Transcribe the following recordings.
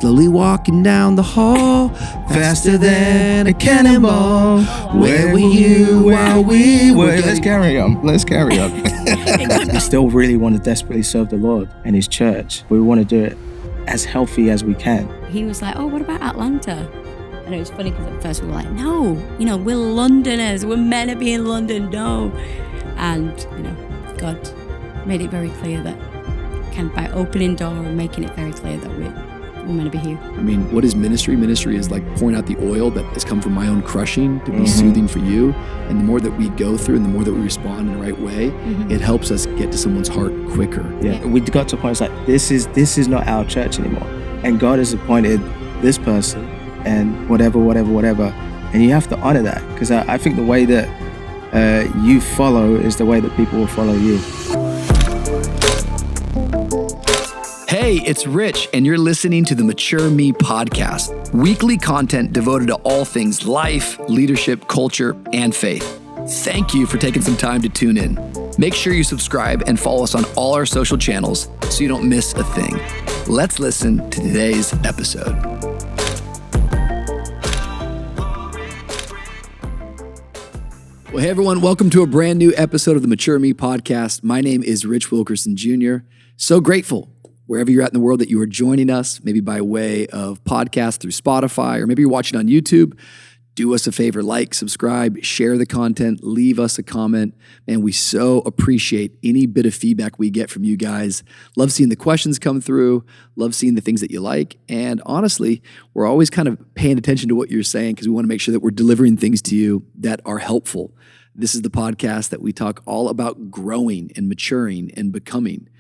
Slowly walking down the hall, faster than a cannonball. Where were you while we were Let's carry on. We still really want to desperately serve the Lord and His church. We want to do it as healthy as we can. He was like, oh, what about Atlanta? And it was funny because at first we were like, no, we're Londoners. We're meant to be in London, no. And, God made it very clear that kind of by opening door and making it very clear that we're meant to be here. I mean, what is ministry? Ministry is like pouring out the oil that has come from my own crushing to be soothing for you. And the more that we go through and the more that we respond in the right way, it helps us get to someone's heart quicker. Yeah, we got to a point, it's like, this is not our church anymore. And God has appointed this person and whatever. And you have to honor that, because I think the way that you follow is the way that people will follow you. Hey, it's Rich, and you're listening to the Mature Me podcast, weekly content devoted to all things life, leadership, culture, and faith. Thank you for taking some time to tune in. Make sure you subscribe and follow us on all our social channels so you don't miss a thing. Let's listen to today's episode. Well, hey everyone, welcome to a brand new episode of the Mature Me podcast. My name is Rich Wilkerson Jr. So grateful wherever you're at in the world that you are joining us, maybe by way of podcast through Spotify, or maybe you're watching on YouTube. Do us a favor, like, subscribe, share the content, leave us a comment. Man, we so appreciate any bit of feedback we get from you guys. Love seeing the questions come through, love seeing the things that you like. And honestly, we're always kind of paying attention to what you're saying because we want to make sure that we're delivering things to you that are helpful. This is the podcast that we talk all about growing and maturing and becoming.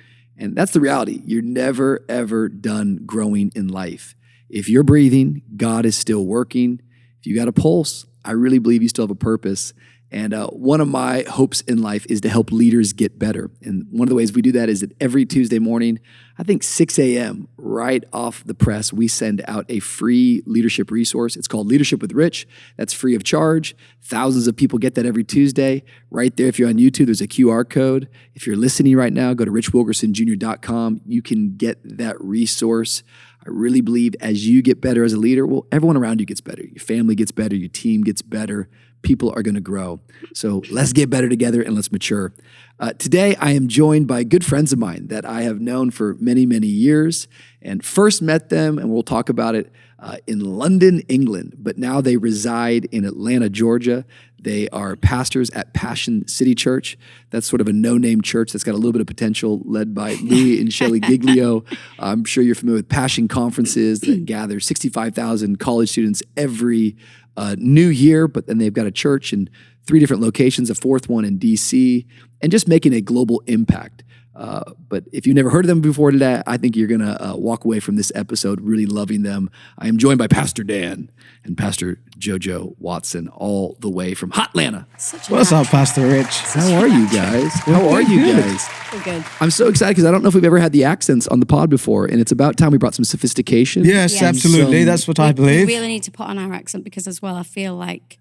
And that's the reality. You're never, ever done growing in life. If you're breathing, God is still working. If you got a pulse, I really believe you still have a purpose. And one of my hopes in life is to help leaders get better. And one of the ways we do that is that every Tuesday morning, I think 6 a.m., right off the press, we send out a free leadership resource. It's called Leadership with Rich. That's free of charge. Thousands of people get that every Tuesday. Right there, if you're on YouTube, there's a QR code. If you're listening right now, go to richwilkersonjr.com. You can get that resource. I really believe as you get better as a leader, well, everyone around you gets better. Your family gets better. Your team gets better. People are going to grow. So let's get better together and let's mature. Today, I am joined by good friends of mine that I have known for many, many years and first met them, and we'll talk about it in London, England, but now they reside in Atlanta, Georgia. They are pastors at Passion City Church. That's sort of a no-name church that's got a little bit of potential, led by Lee and Shelly Giglio. I'm sure you're familiar with Passion conferences that gather 65,000 college students every new year, but then they've got a church in 3 different locations, a 4th one in DC, and just making a global impact. But if you've never heard of them before today, I think you're going to walk away from this episode really loving them. I am joined by Pastor Dan and Pastor Jojo Watson, all the way from Hotlanta. What's up, Pastor Rich? How are you guys? How are you guys? We're good. I'm so excited because I don't know if we've ever had the accents on the pod before, and it's about time we brought some sophistication. Yes, absolutely. That's what I believe. We really need to put on our accent because as well, I feel like...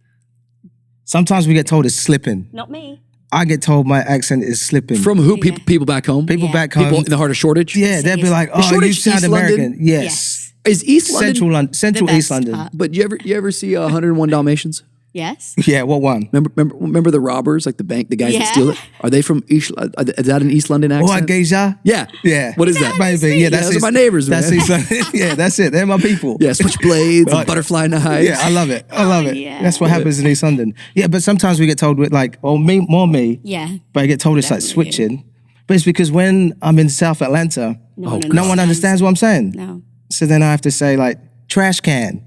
Sometimes we get told it's slipping. Not me. I get told my accent is slipping. From who? People back home? People back home. People in the heart of Shortage? Yeah, they'll be like, oh, you sound American. Yes. Is East London? Central East London. Part. But you ever see 101 Dalmatians? Yes. Yeah, what one? Remember the robbers, like the bank, the guys that steal it? Are they from East? Is that an East London accent? Oh, Geisha? Yeah. Yeah. What is that? Baby, yeah, Those are my neighbors, man. That's East London. Yeah, that's it. They're my people. Yeah, switchblades and butterfly knives. Yeah, I love it. Yeah. That's what happens in East London. Yeah, but sometimes we get told with like, more me. Yeah. But I get told it's like switching. But it's because when I'm in South Atlanta, no one understands what I'm saying. No. So then I have to say like trash can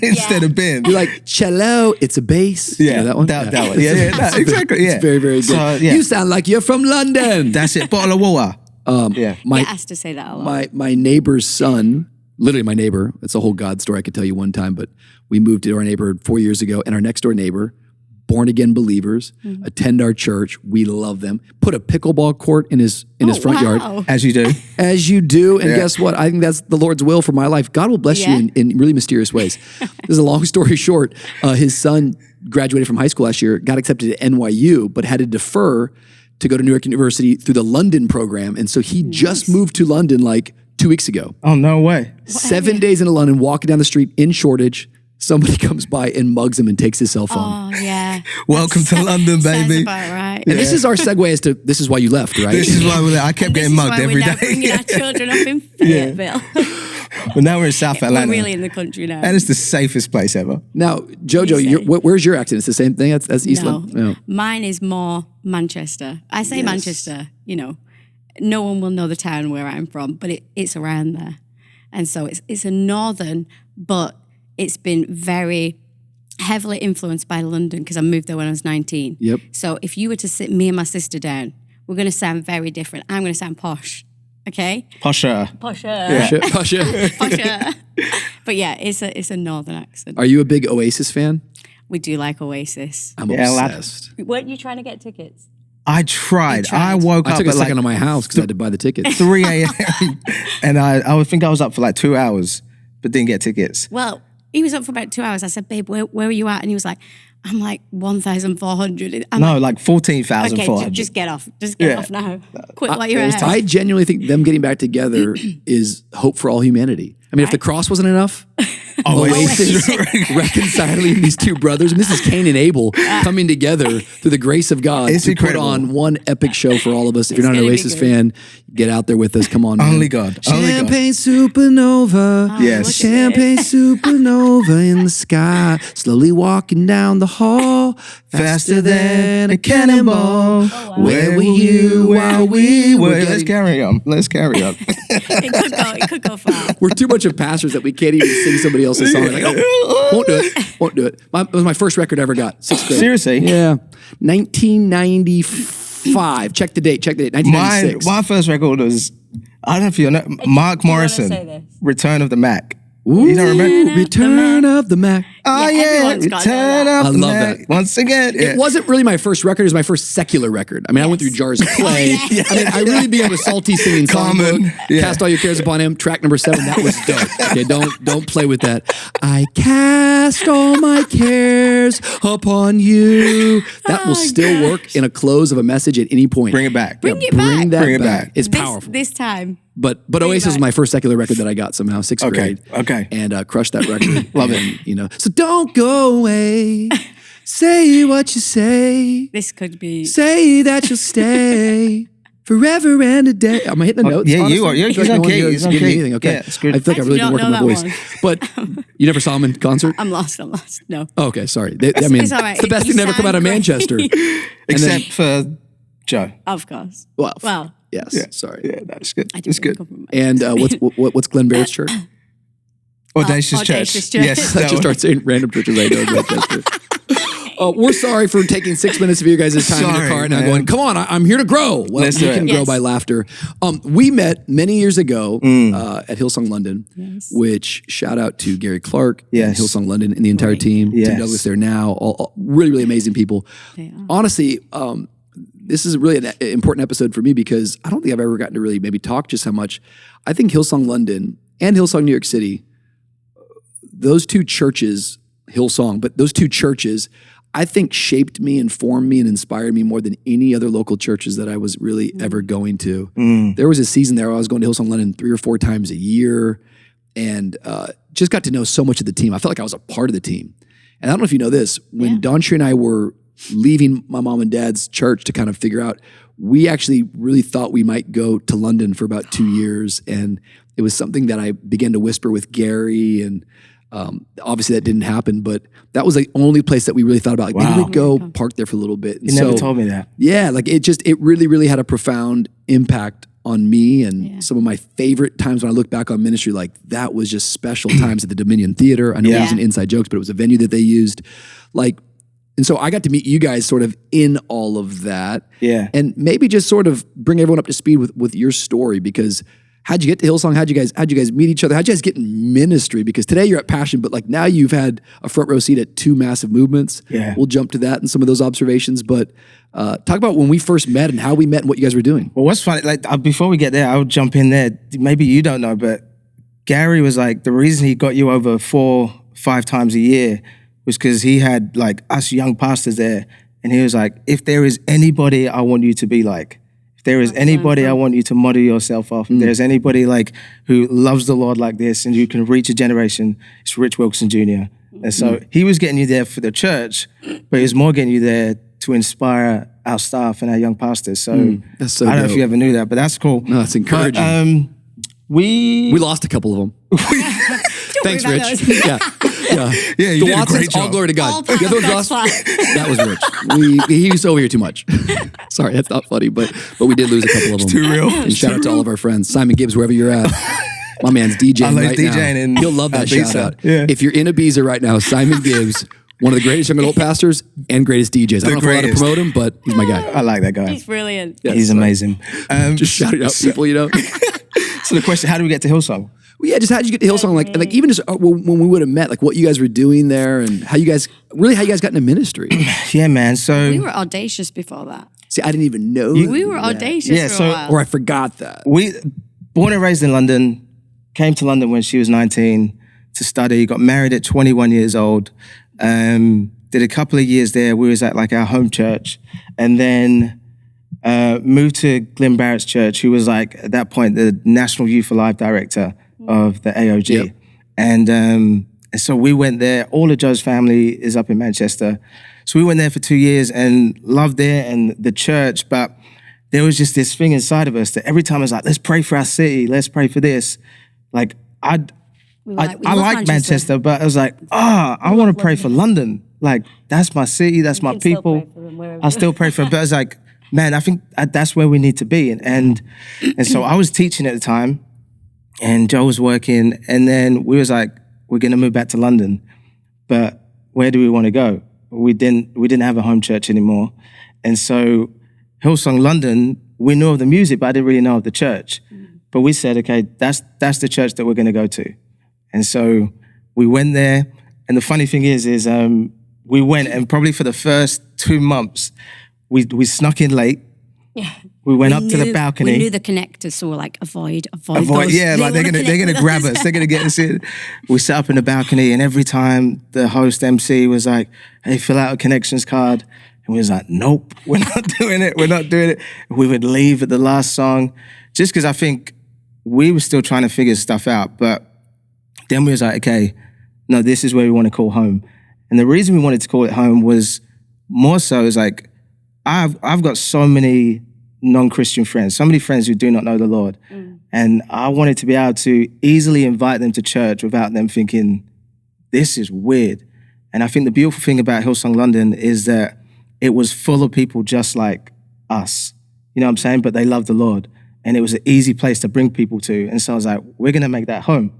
instead of bin. You're like, cello, it's a bass. Yeah, you know that one? That one. Yeah, exactly. Yeah. It's very, very good. So, yeah. You sound like you're from London. That's it. Bottle of water. You're asked to say that a lot. My neighbor's son, literally my neighbor, it's a whole God story I could tell you one time, but we moved to our neighborhood 4 years ago, and our next door neighbor, born again believers, attend our church. We love them. Put a pickleball court in his front yard. As you do. As you do. And guess what? I think that's the Lord's will for my life. God will bless you in really mysterious ways. This is a long story short. His son graduated from high school last year, got accepted at NYU, but had to defer to go to New York University through the London program. And so he just moved to London like 2 weeks ago. Oh, no way. 7 days into London, walking down the street in Shoreditch, somebody comes by and mugs him and takes his cell phone. Oh, yeah. Welcome to London, Sounds baby. about right. And this is our segue as to this is why you left, right? This is why I kept getting mugged every We're now day. bringing our children up in Fayetteville. But now we're in South Atlanta. We're really in the country now. And it's the safest place ever. Now, Jojo, where's your accent? It's the same thing? That's East No, London? No. mine is more Manchester. I say Manchester, no one will know the town where I'm from, but it's around there. And so it's a northern, but it's been very heavily influenced by London because I moved there when I was 19. Yep. So if you were to sit me and my sister down, we're going to sound very different. I'm going to sound posh, okay? Posher. Posher. Pasha. Posher. But yeah, it's a northern accent. Are you a big Oasis fan? We do like Oasis. I'm Yeah, obsessed. Weren't you trying to get tickets? I tried. You tried. I woke I up took a at second like on my house because I had to buy the tickets. 3 a.m. and I would think I was up for like 2 hours, but didn't get tickets. Well, he was up for about 2 hours. I said, babe, where are you at? And he was like, I'm like 1,400. I'm No, like, like 14,400. okay, just get off. Just get off now. Quit while you're ahead. I genuinely think them getting back together is hope for all humanity. I mean, if the cross wasn't enough, Oasis reconciling these two brothers, and this is Cain and Abel coming together through the grace of God It's to incredible. put on one epic show for all of us. If you're not an gonna be Oasis good. fan, get out there with us. Come on, man. Only God. Only God. Champagne supernova. Yes. look at Champagne supernova in the sky. Slowly walking down the hall. Faster than a cannonball. Where were you while we were? Let's carry on. Let's carry on. It could go far. We're too much of pastors that we can't even sing somebody else's song. Like, oh, won't do it. It was my first record I ever got, 6th grade. Seriously? Yeah. 1995. Check the date. 1996. My first record was, I don't know if you know, Mark do you wanna Morrison, say this? Return of the Mac. Ooh, You don't remember? Return of the Mac. Oh, Yeah, yeah. everyone's got Return that. of I the love Mac. that. Once again. It wasn't really my first record. It was my first secular record. I mean, I went through Jars of Clay. Yeah. I mean, I really began with Salty singing Common. Songbook. Yeah. Cast all your cares upon him. Track number 7. That was dope. Okay, don't play with that. I cast all my cares upon you. That will still work in a close of a message at any point. Bring it back. Bring it Bring back. that Bring it back. back. It's powerful. This time. But Oasis was back. my first secular record that I got somehow, 6th grade. Okay. And crushed that record. Love it. So don't go away. Say what you say. This could be. Say that you'll stay forever and a day. Am I hitting the notes? yeah, honestly? you are. You're I feel like on no one key. here He's is on giving me key. anything. Okay. Yeah, it's good. I feel like I've really been working on my Actually voice. don't But you never saw him in concert? I'm lost. No. Oh, okay, sorry. I mean, it's all right. it's the best You thing to ever come out of sound great. Manchester. Except for Joe. Of course. Well, yes, sorry. Yeah, that's good. I It's good. And what's Glen Barrett's church? Audacious Audacious Church. Church. Yes. I that just one. start saying random churches I know in Manchester. We're sorry for taking 6 minutes of your guys' time in the Sorry, car and now man. going, come on, I'm here to grow. Well, Let's you do it. can grow Yes. by laughter. We met many years ago at Hillsong London, Yes. which shout out to Gary Clark Yes. and Hillsong London and the entire Right. team. Yes. Tim Douglas there now, all really, really amazing people. They are. Honestly, this is really an important episode for me because I don't think I've ever gotten to really maybe talk just how much I think Hillsong London and Hillsong New York City, those two churches, Hillsong, but those two churches, I think shaped me, informed me, and inspired me more than any other local churches that I was really ever going to. There was a season there where I was going to Hillsong London 3 or 4 times a year and just got to know so much of the team. I felt like I was a part of the team. And I don't know if you know this, when Dawn Tree and I were leaving my mom and dad's church to kind of figure out, we actually really thought we might go to London for about 2 years. And it was something that I began to whisper with Gary and obviously that didn't happen, but that was the only place that we really thought about. Like, maybe we'd go park there for a little bit. And You never told me that. Yeah, like it really, really had a profound impact on me and some of my favorite times when I look back on ministry, like that was just special times at the Dominion Theater. I know it wasn't inside jokes, but it was a venue that they used. And so I got to meet you guys sort of in all of that. Yeah. And maybe just sort of bring everyone up to speed with your story, because how'd you get to Hillsong? How'd you guys meet each other? How'd you guys get in ministry? Because today you're at Passion, but like now you've had a front row seat at 2 massive movements. Yeah. We'll jump to that and some of those observations, but talk about when we first met and how we met and what you guys were doing. Well, what's funny, like before we get there, I'll jump in there. Maybe you don't know, but Gary was like, the reason he got you over 4-5 times a year was because he had like us young pastors there. And he was like, if there is anybody I want you to be like, if there is That's so anybody I cool. want you to model yourself off. If there's anybody like who loves the Lord like this and you can reach a generation, it's Rich Wilkerson Jr. And so he was getting you there for the church, but he was more getting you there to inspire our staff and our young pastors. So, That's so I don't know if dope. you ever knew that, but that's cool. No, that's encouraging. But, we lost a couple of them. Thanks, worry about Rich. those. Yeah. Yeah, you The did a Watsons, great all job. glory to God. All The other one's that's lost. fine. That was Rich. He used to over here too much. Sorry, that's not funny, but we did lose a couple of them. Too real. And shout out to all of our friends. Simon Gibbs, wherever you're at. My man's DJing I like right DJing now. in He'll love that Ibiza. shout out. Yeah. If you're in Ibiza right now, Simon Gibbs, one of the greatest young adult pastors and greatest DJs. I don't know if we're allowed to greatest. promote him, but he's my guy. I like that guy. He's brilliant. He's amazing. Just shouting out people, you know. So the question, how do we get to Hillsong? Well, yeah, just how'd you get to Hillsong? Like even just when we would have met, like what you guys were doing there, and how you guys got into ministry. Yeah, man. So We were audacious before that. See, I didn't even know. We were audacious Yeah, for so- a while. or I forgot that. we, born and raised in London, came to London when she was 19 to study, got married at 21 years old, did a couple of years there. We was at like our home church, and then moved to Glenn Barrett's church, who was like, at that point, the National Youth Alive director of the AOG. Yep. And so we went there. All of Joe's family is up in Manchester. So we went there for 2 years and loved it and the church, but there was just this thing inside of us that every time I was like, let's pray for our city, let's pray for this. Like, I We like love Manchester, but I was like, I want to pray for London. Like, that's my city, that's my can still people. pray for them wherever I still pray for them, but I was like, man, I think that's where we need to be. And so I was teaching at the time, and Joe was working, and then we was like, we're gonna move back to London, but where do we want to go? We didn't have a home church anymore, and so Hillsong London, we knew of the music, but I didn't really know of the church. But we said, okay, that's the church that we're gonna go to, and so we went there. And the funny thing is we went, and probably for the first 2 months, we snuck in late. Yeah. We went up to the balcony. We knew the connectors, so we're like, avoid Avoid, those. yeah, They like they're wanna gonna connect with grab us. us. They're gonna get us in. We sat up in the balcony, and every time the host MC was like, "Hey, fill out a connections card," and we was like, "Nope, we're not doing it. We're not doing it." We would leave at the last song, just because I think we were still trying to figure stuff out. But then we was like, "Okay, no, this is where we want to call home." And the reason we wanted to call it home was more so is like, I've got so many non-Christian friends, so many friends who do not know the Lord. And I wanted to be able to easily invite them to church without them thinking, this is weird. And I think the beautiful thing about Hillsong London is that it was full of people just like us. You know what I'm saying? But they love the Lord. And it was an easy place to bring people to. And so I was like, we're going to make that home.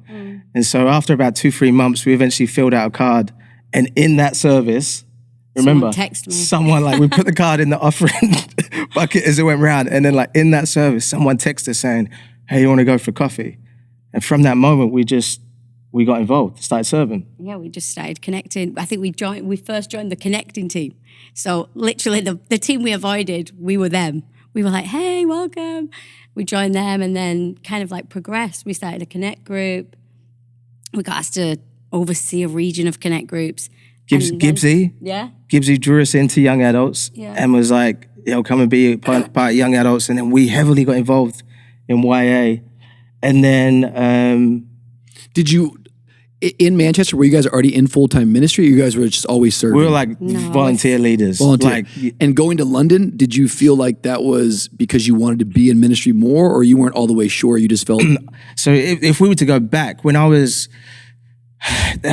And so after about 2-3 months, we eventually filled out a card. And in that service, remember, texted me. someone like, we put the card in the offering bucket as it went round. And then like in that service, someone texted us saying, hey, you want to go for coffee? And from that moment, we got involved, started serving. Yeah, we just started connecting. I think we first joined the connecting team. So literally the team we avoided, we were them. We were like, hey, welcome. We joined them and then kind of like progressed. We started a connect group. We got asked to oversee a region of connect groups. And then- Gibbsy Yeah. Gibbsy drew us into young adults Yeah. and was like, come and be part of young adults. And then we heavily got involved in YA. And then Did you in Manchester? Were you guys already in full-time ministry? Or you guys were just always serving. we were like volunteer leaders. Volunteer. Like, And going to London, did you feel like that was because you wanted to be in ministry more, or you weren't all the way sure? You just felt so if we were to go back, when I was, we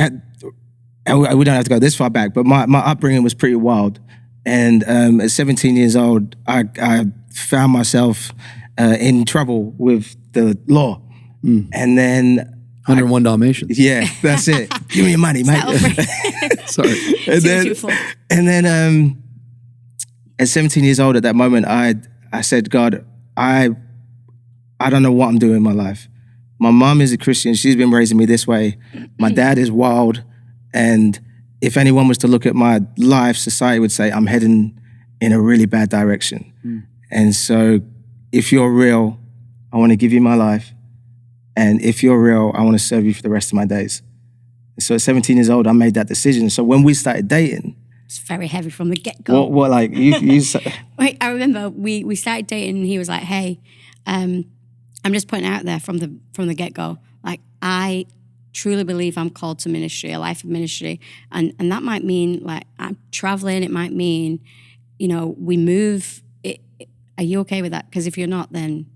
don't have to go this far back, but my upbringing was pretty wild. And at 17 years old, I found myself in trouble with the law. And then 101 Dalmatians. yeah, that's it. Give me your money, mate. Sorry. And then at 17 years old, at that moment, I said, God, I don't know what I'm doing in my life. My mom is a Christian. She's been raising me this way. My dad is wild. And if anyone was to look at my life, society would say I'm heading in a really bad direction. And so if you're real, I want to give you my life. And if you're real, I want to serve you for the rest of my days. So at 17 years old, I made that decision. So when we started dating, was very heavy from the get-go. What like you Wait, I remember we started dating and he was like, hey, I'm just putting it out there from the get-go. Like, I truly believe I'm called to ministry, a life of ministry. And that might mean like I'm traveling. It might mean, we move. Are you okay with that? Because if you're not, then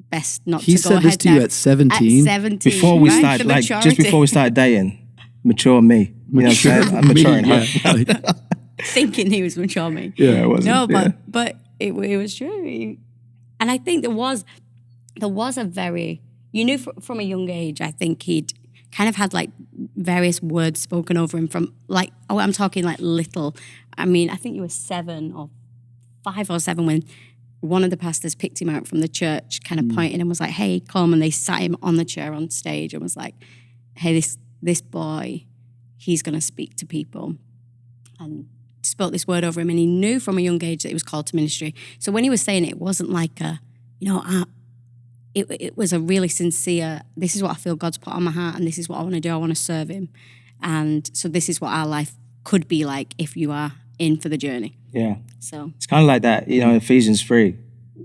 best not He to go said ahead. this to you at 17? At 17. before we right? started, The like just maturity. before we started dating, mature me. You know what I'm saying? I'm maturing her. Yeah. Thinking he was mature me. Yeah, it wasn't. No, yeah. but it was true. And I think there was a very, from a young age, I think he'd kind of had like various words spoken over him from like, I'm talking like little. I mean, I think you were 7 or 5 or 7 when one of the pastors picked him out from the church, kind of pointed and was like, hey, come. And they sat him on the chair on stage and was like, hey, this boy, he's going to speak to people. And spoke this word over him, and he knew from a young age that he was called to ministry. So when he was saying it wasn't like it was a really sincere, this is what I feel God's put on my heart, and this is what I want to do. I want to serve him. And so this is what our life could be like if you are in for the journey. Yeah. So It's kind of like that, Ephesians 3,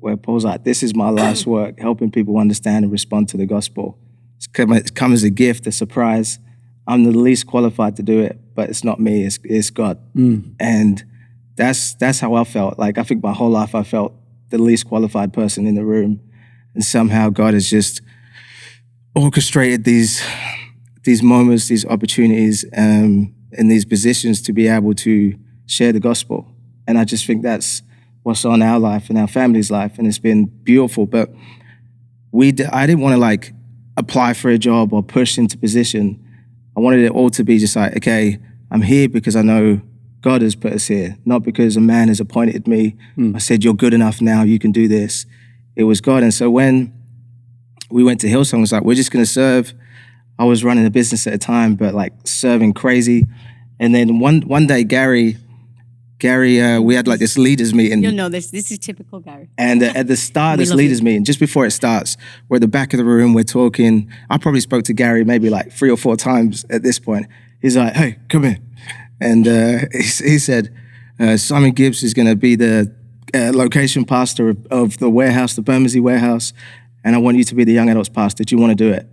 where Paul's like, this is my life's work, helping people understand and respond to the gospel. It's come as a gift, a surprise. I'm the least qualified to do it, but it's not me, it's God. And that's how I felt. Like, I think my whole life I felt the least qualified person in the room. And somehow God has just orchestrated these moments, these opportunities, and these positions to be able to share the gospel. And I just think that's what's on our life and our family's life. And it's been beautiful. But I didn't want to like apply for a job or push into position. I wanted it all to be just like, okay, I'm here because I know God has put us here, not because a man has appointed me. I said, you're good enough now, you can do this. It was God. And so when we went to Hillsong, it was like, we're just going to serve. I was running a business at a time, but like serving crazy. And then one day, Gary, we had like this leaders meeting. you'll know this. This is typical Gary. And at the start of We this love leaders you. meeting, just before it starts, we're at the back of the room, we're talking. I probably spoke to Gary maybe like 3 or 4 times at this point. He's like, hey, come here. And he said, Simon Gibbs is going to be the location pastor of the warehouse, the Bermondsey warehouse, and I want you to be the young adults pastor. Do you want to do it?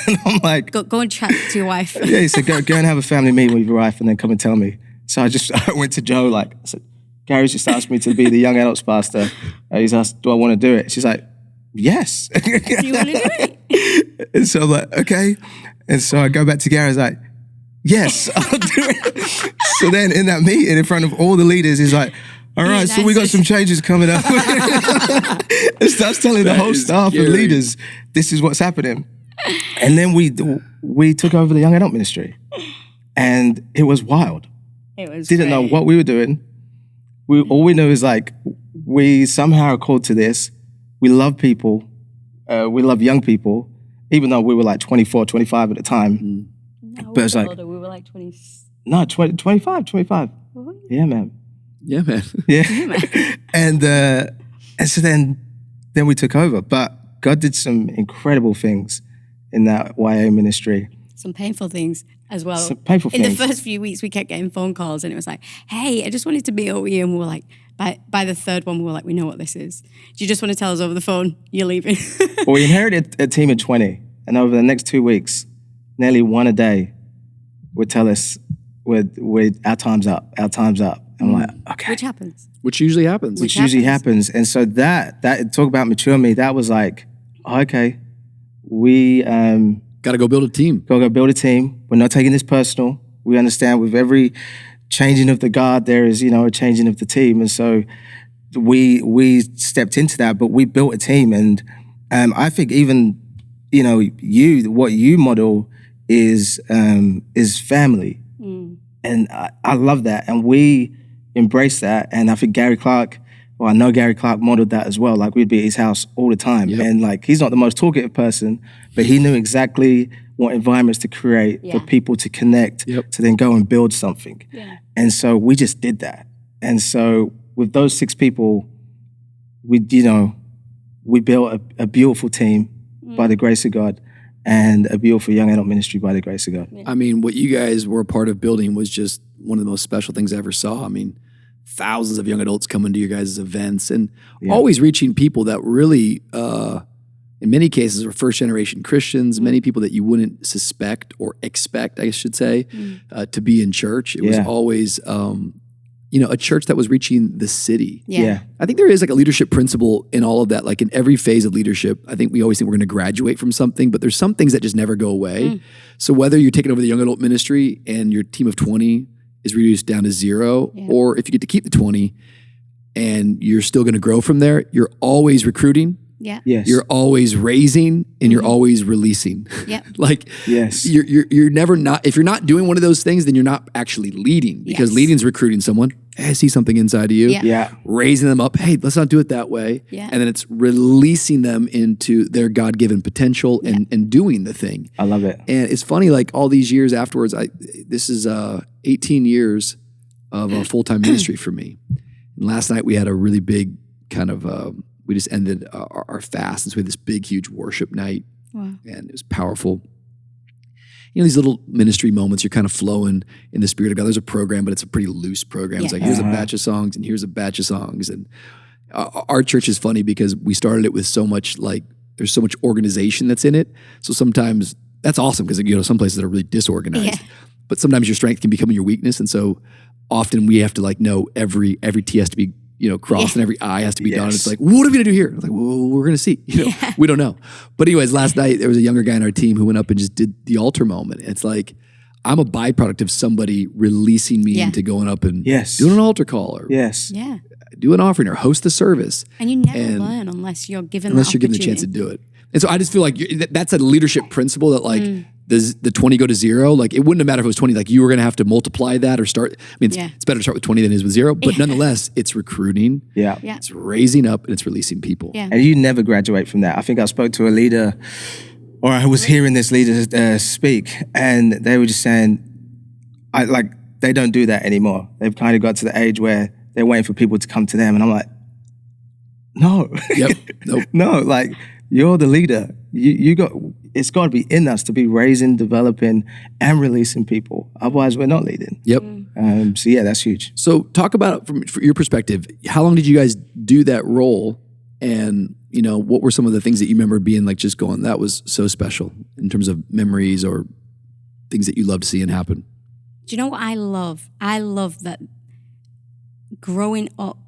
And I'm like, Go and chat to your wife. yeah, he said, go and have a family meeting with your wife and then come and tell me. So I went to Joe, I said, Gary's just asked me to be the young adults pastor. He's asked, do I want to do it? She's like, yes. Do you want to do it? And so I'm like, okay. And so I go back to Gary, I was like, yes, I'll do it. So then in that meeting in front of all the leaders, he's like, all right, so we got some changes coming up. And starts telling the whole staff and leaders, this is what's happening. And then we took over the young adult ministry. And it was wild. It was Didn't know great. what we were doing. All we knew is like, we somehow are called to this. We love people. We love young people, even though we were like 24, 25 at the time. No, But it's like, older. We were like 20. no, 25. Yeah, man. Yeah, man. Yeah. And so then we took over. But God did some incredible things in that YA ministry. Some painful things as well. Some painful In things. the first few weeks, we kept getting phone calls and it was like, hey, I just wanted to be over you. And we were like, by the third one, we were like, we know what this is. Do you just want to tell us over the phone you're leaving? Well, we inherited a team of 20. And over the next 2 weeks, nearly one a day would tell us, our time's up. I'm like, okay. Which happens. Which usually happens. Which usually happens. And so that talk about mature me, that was like, okay, we Got to go build a team. go build a team. We're not taking this personal. We understand with every changing of the guard, there is, a changing of the team. And so we stepped into that, but we built a team. And I think even, what you model is family. And I love that. And we embrace that. And I think Gary Clark, I know Gary Clark modeled that as well. Like, we'd be at his house all the time. Yep. And like, he's not the most talkative person, but he knew exactly what environments to create for people to connect, to then go and build something. Yeah. And so we just did that. And so with those 6 people, we built a beautiful team by the grace of God. and a beautiful young adult ministry by the grace of God. Yeah. I mean, what you guys were a part of building was just one of the most special things I ever saw. I mean, thousands of young adults coming to your guys' events and always reaching people that really, in many cases, are first-generation Christians, many people that you wouldn't suspect or expect, I should say, to be in church. It was always, a church that was reaching the city. Yeah. I think there is like a leadership principle in all of that. Like in every phase of leadership, I think we always think we're going to graduate from something, but there's some things that just never go away. So whether you're taking over the young adult ministry and your team of 20 is reduced down to 0, or if you get to keep the 20 and you're still going to grow from there, you're always recruiting. Yeah. Yes. You're always raising and you're always releasing. Yeah. Like you're never not, if you're not doing one of those things, then you're not actually leading, because leading is recruiting someone. Hey, I see something inside of you. Yeah. Raising them up. Hey, let's not do it that way. Yeah. And then it's releasing them into their God-given potential and doing the thing. I love it. And it's funny, like all these years afterwards, this is 18 years of a full-time ministry for me. And last night we had a really big kind of, we just ended our fast. And so we had this big, huge worship night. Wow. And it was powerful. You know, these little ministry moments, you're kind of flowing in the Spirit of God. There's a program, but it's a pretty loose program. It's like, here's a batch of songs and here's a batch of songs. And our church is funny because we started it with so much, like, there's so much organization that's in it. So sometimes that's awesome because, some places are really disorganized. Yeah. But sometimes your strength can become your weakness. And so often we have to know every T has to be crossed and every I has to be done. And it's like, what are we gonna do here? I was like, well, we're gonna see. We don't know. But anyways, last night there was a younger guy on our team who went up and just did the altar moment. And it's like, I'm a byproduct of somebody releasing me into going up and doing an altar call or do an offering or host the service. And you never learn unless you're given the chance to do it. And so I just feel like that's a leadership principle that does the 20 go to 0? Like, it wouldn't have mattered if it was 20. Like, you were going to have to multiply that or start. I mean, it's better to start with 20 than it is with 0. But nonetheless, it's recruiting. Yeah. It's raising up and it's releasing people. Yeah. And you never graduate from that. I think I spoke to a leader, or I was hearing this leader speak, and they were just saying, they don't do that anymore. They've kind of got to the age where they're waiting for people to come to them. And I'm like, no. Yep. Nope. No, like, you're the leader. It's got to be in us to be raising, developing, and releasing people. Otherwise, we're not leading. Yep. So yeah, that's huge. So talk about, from your perspective, how long did you guys do that role? And, what were some of the things that you remember being like, just going, that was so special in terms of memories or things that you love to see and happen? Do you know what I love? I love that growing up,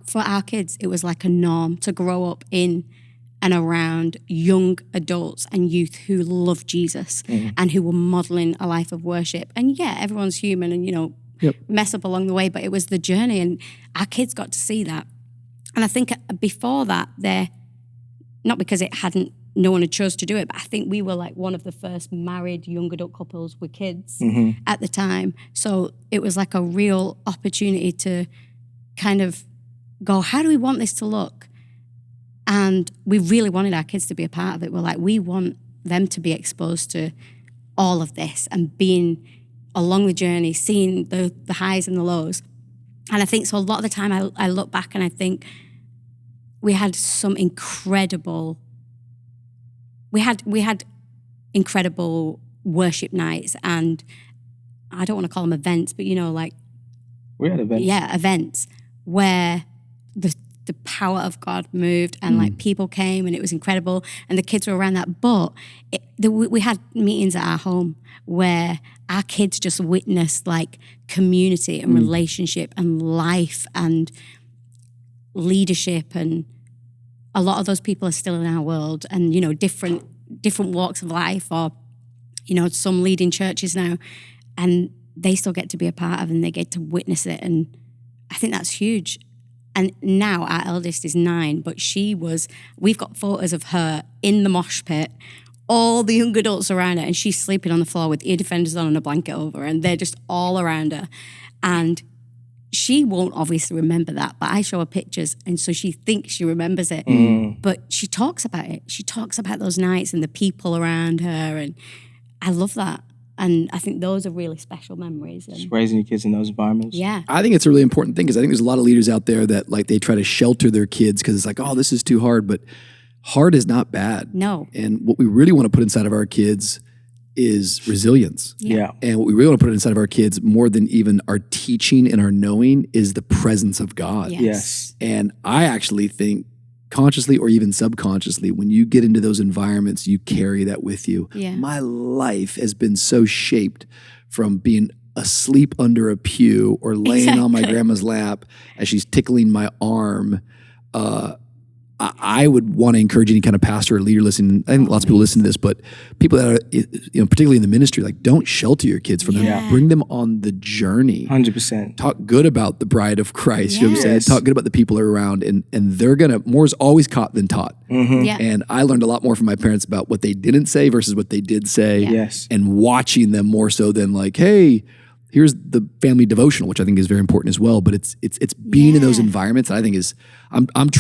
for our kids, it was like a norm to grow up in and around young adults and youth who love Jesus and who were modeling a life of worship. And everyone's human and, mess up along the way, but it was the journey and our kids got to see that. And I think before that, not because no one had chose to do it, but I think we were like one of the first married young adult couples with kids at the time. So it was like a real opportunity to kind of go, how do we want this to look? And we really wanted our kids to be a part of it. We're like, we want them to be exposed to all of this and being along the journey, seeing the highs and the lows. And I think so a lot of the time I look back and I think we had some incredible, we had incredible worship nights, and I don't want to call them events, but we had events. Yeah, events where the power of God moved and people came and it was incredible and the kids were around that. But we had meetings at our home where our kids just witnessed community and relationship and life and leadership, and a lot of those people are still in our world and different walks of life, or some leading churches now, and they still get to be a part of and they get to witness it, and I think that's huge. And now our eldest is 9, but we've got photos of her in the mosh pit, all the young adults around her, and she's sleeping on the floor with ear defenders on and a blanket over her, and they're just all around her. And she won't obviously remember that, but I show her pictures, and so she thinks she remembers it. But she talks about it. She talks about those nights and the people around her, and I love that. And I think those are really special memories. Just raising your kids in those environments. Yeah. I think it's a really important thing because I think there's a lot of leaders out there that they try to shelter their kids because it's like, oh, this is too hard. But hard is not bad. No. And what we really want to put inside of our kids is resilience. Yeah. And what we really want to put inside of our kids, more than even our teaching and our knowing, is the presence of God. Yes. And I actually think, consciously or even subconsciously, when you get into those environments, you carry that with you. Yeah. My life has been so shaped from being asleep under a pew or laying on my grandma's lap as she's tickling my arm. I would want to encourage any kind of pastor or leader listening. I think lots of people listen to this, but people that are, particularly in the ministry, like, don't shelter your kids from them. Bring them on the journey. 100%. Talk good about the bride of Christ. You know what I'm saying? Yes. Talk good about the people who are around, and they're gonna, more's always caught than taught. Yeah. And I learned a lot more from my parents about what they didn't say versus what they did say. Yes. And watching them more so than like, hey, here's the family devotional, which I think is very important as well. But it's being in those environments that I think is,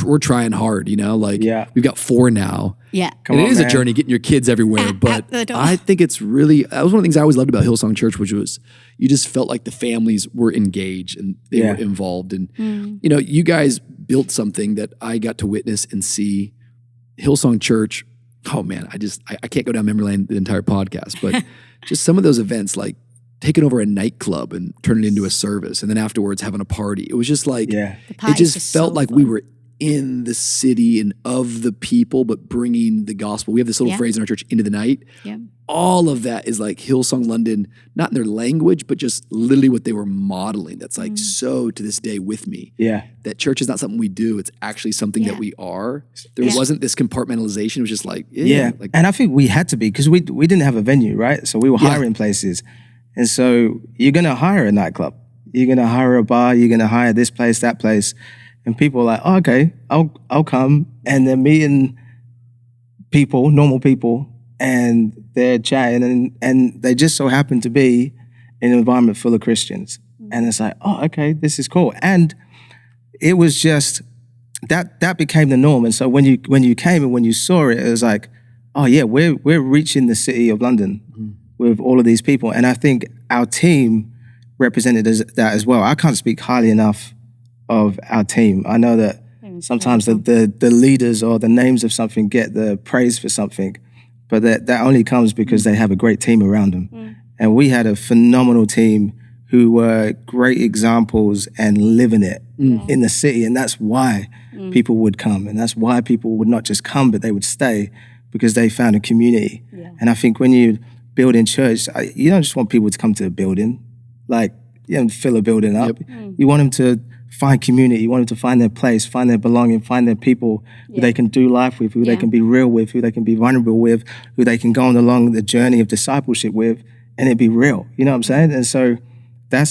we're trying hard, like we've got 4 now. Yeah. And it is a journey getting your kids everywhere. But I think it's really, that was one of the things I always loved about Hillsong Church, which was you just felt like the families were engaged and they were involved. And, you guys built something that I got to witness and see. Hillsong Church, oh man, I can't go down memory lane the entire podcast, but just some of those events, like taking over a nightclub and turning it into a service, and then afterwards having a party. It was just like, it just felt like we were in the city and of the people, but bringing the gospel. We have this little phrase in our church, into the night. Yeah. All of that is like Hillsong London, not in their language, but just literally what they were modeling. That's like so to this day with me. Yeah. That church is not something we do. It's actually something that we are. There wasn't this compartmentalization. It was just like, like, and I think we had to be, because we didn't have a venue, right? So we were hiring places. And so you're going to hire a nightclub. You're going to hire a bar. You're going to hire this place, that place. And people are like, oh, okay, I'll come. And they're meeting people, normal people, and they're chatting. And they just so happen to be in an environment full of Christians. And it's like, oh, okay, this is cool. And it was just, that became the norm. And so when you came and when you saw it, it was like, oh yeah, we're reaching the city of London with all of these people. And I think our team represented that as well. I can't speak highly enough of our team. I know that sometimes the leaders or the names of something get the praise for something, but that only comes because they have a great team around them. And we had a phenomenal team who were great examples and living it in the city. And that's why people would come. And that's why people would not just come, but they would stay, because they found a community. And I think when you build in church, you don't just want people to come to a building, like, fill a building up. You want them to find community. You want them to find their place, find their belonging, find their people who they can do life with, who they can be real with, who they can be vulnerable with, who they can go on along the journey of discipleship with, and it be real. You know what I'm saying? And so that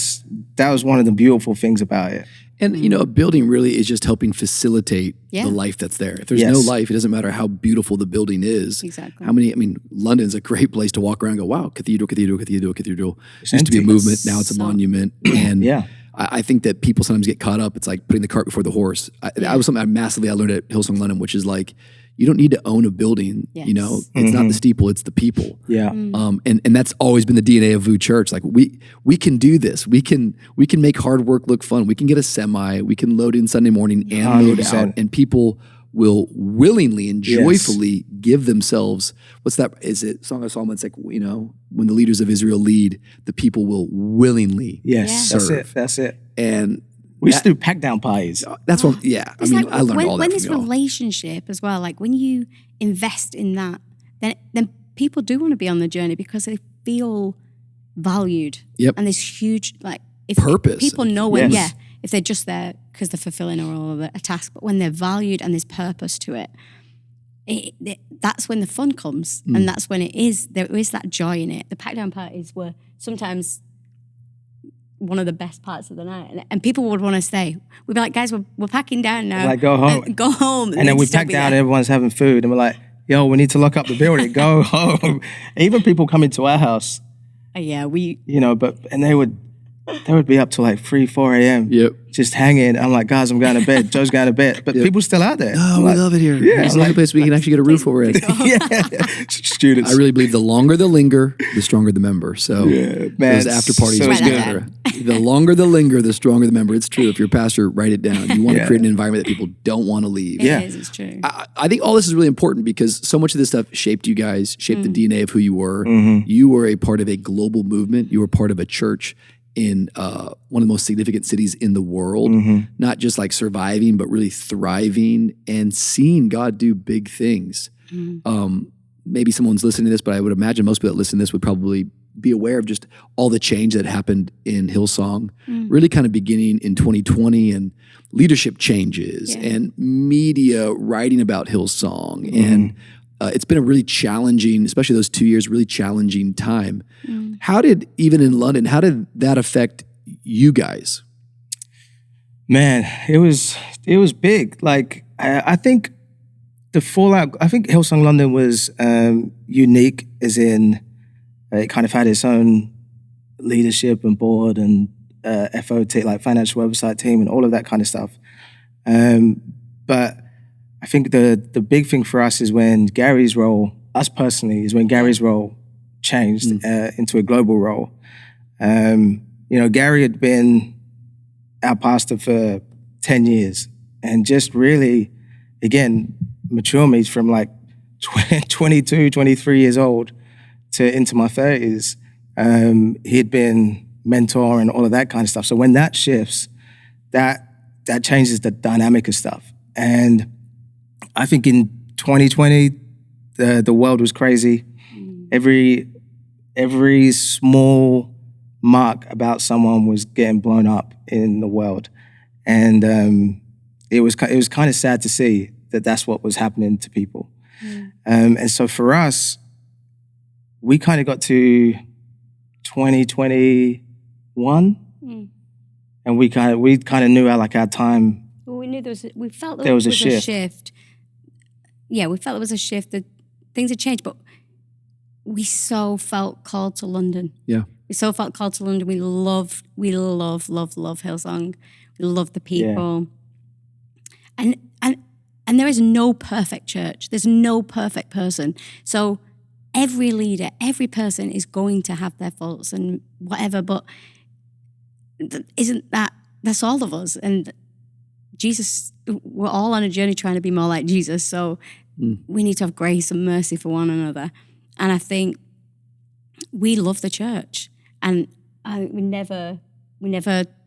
was one of the beautiful things about it. And, a building really is just helping facilitate the life that's there. If there's no life, it doesn't matter how beautiful the building is. Exactly. London's a great place to walk around and go, wow, cathedral. It used to be a movement, now it's a monument. And I think that people sometimes get caught up. It's like putting the cart before the horse. That was something I learned at Hillsong London, which is like, you don't need to own a building, It's not the steeple, it's the people. Yeah. And that's always been the DNA of VU Church. Like we can do this. We can make hard work look fun. We can get a semi, we can load in Sunday morning and 100%. Load out, and people will willingly and joyfully give themselves. What's that? Is it Song of Solomon? It's like, when the leaders of Israel lead, the people will willingly serve. That's it. And we used to do pack down parties. That's what, I learned all that when from this y'all. relationship as well, like when you invest in that, then people do want to be on the journey because they feel valued. Yep. And this huge, like, purpose. If people know when, if they're just there because they're fulfilling a task, but when they're valued and there's purpose to it, that's when the fun comes. And that's when there is that joy in it. The pack down parties were sometimes one of the best parts of the night, and people would want to stay. We'd be like, guys, we're packing down now. Like, go home. Go home. And then we pack down, everyone's having food, and we're like, yo, we need to lock up the building, go home. Even people come into our house. And they would be up till like 3, 4 a.m. Yep. Just hanging. I'm like, guys, I'm going to bed. Joe's going to bed. But people still out there. No, we love it here. Yeah, it's the only place we can actually get a roof over it. Students. I really believe the longer the linger, the stronger the member. So man, those after parties so are good. The longer the linger, the stronger the member. It's true. If you're a pastor, write it down. You want to create an environment that people don't want to leave. It is, it's true. I think all this is really important because so much of this stuff shaped you guys, shaped the DNA of who you were. You were a part of a global movement. You were part of a church in one of the most significant cities in the world, not just like surviving, but really thriving and seeing God do big things. Maybe someone's listening to this, but I would imagine most people that listen to this would probably be aware of just all the change that happened in Hillsong, really kind of beginning in 2020, and leadership changes and media writing about Hillsong. And it's been a really challenging, especially those 2 years, really challenging time. How did, even in London, how did that affect you guys? Man, it was big. Like, I think the fallout, I think Hillsong London was unique, as in it kind of had its own leadership and board and FOT, like financial oversight team and all of that kind of stuff. But I think the big thing for us is when Gary's role, us personally, is when Gary's role changed into a global role. Gary had been our pastor for 10 years and just really, again, mature me from like 22, 23 years old to into my 30s. He'd been mentor and all of that kind of stuff. So when that shifts, that changes the dynamic of stuff. And I think in 2020, the world was crazy. Every small mark about someone was getting blown up in the world. And it was kind of sad to see that that's what was happening to people. And so for us, we kind of got to 2021, and we kind of knew our time. Well, we felt there was a shift. Yeah, we felt there was a shift. That things had changed, but we so felt called to London. Yeah, we so felt called to London. We love Hillsong. We love the people, and there is no perfect church. There's no perfect person. So every leader, every person is going to have their faults and whatever, but that's all of us. And Jesus, we're all on a journey trying to be more like Jesus. So we need to have grace and mercy for one another. And I think we love the church. And we never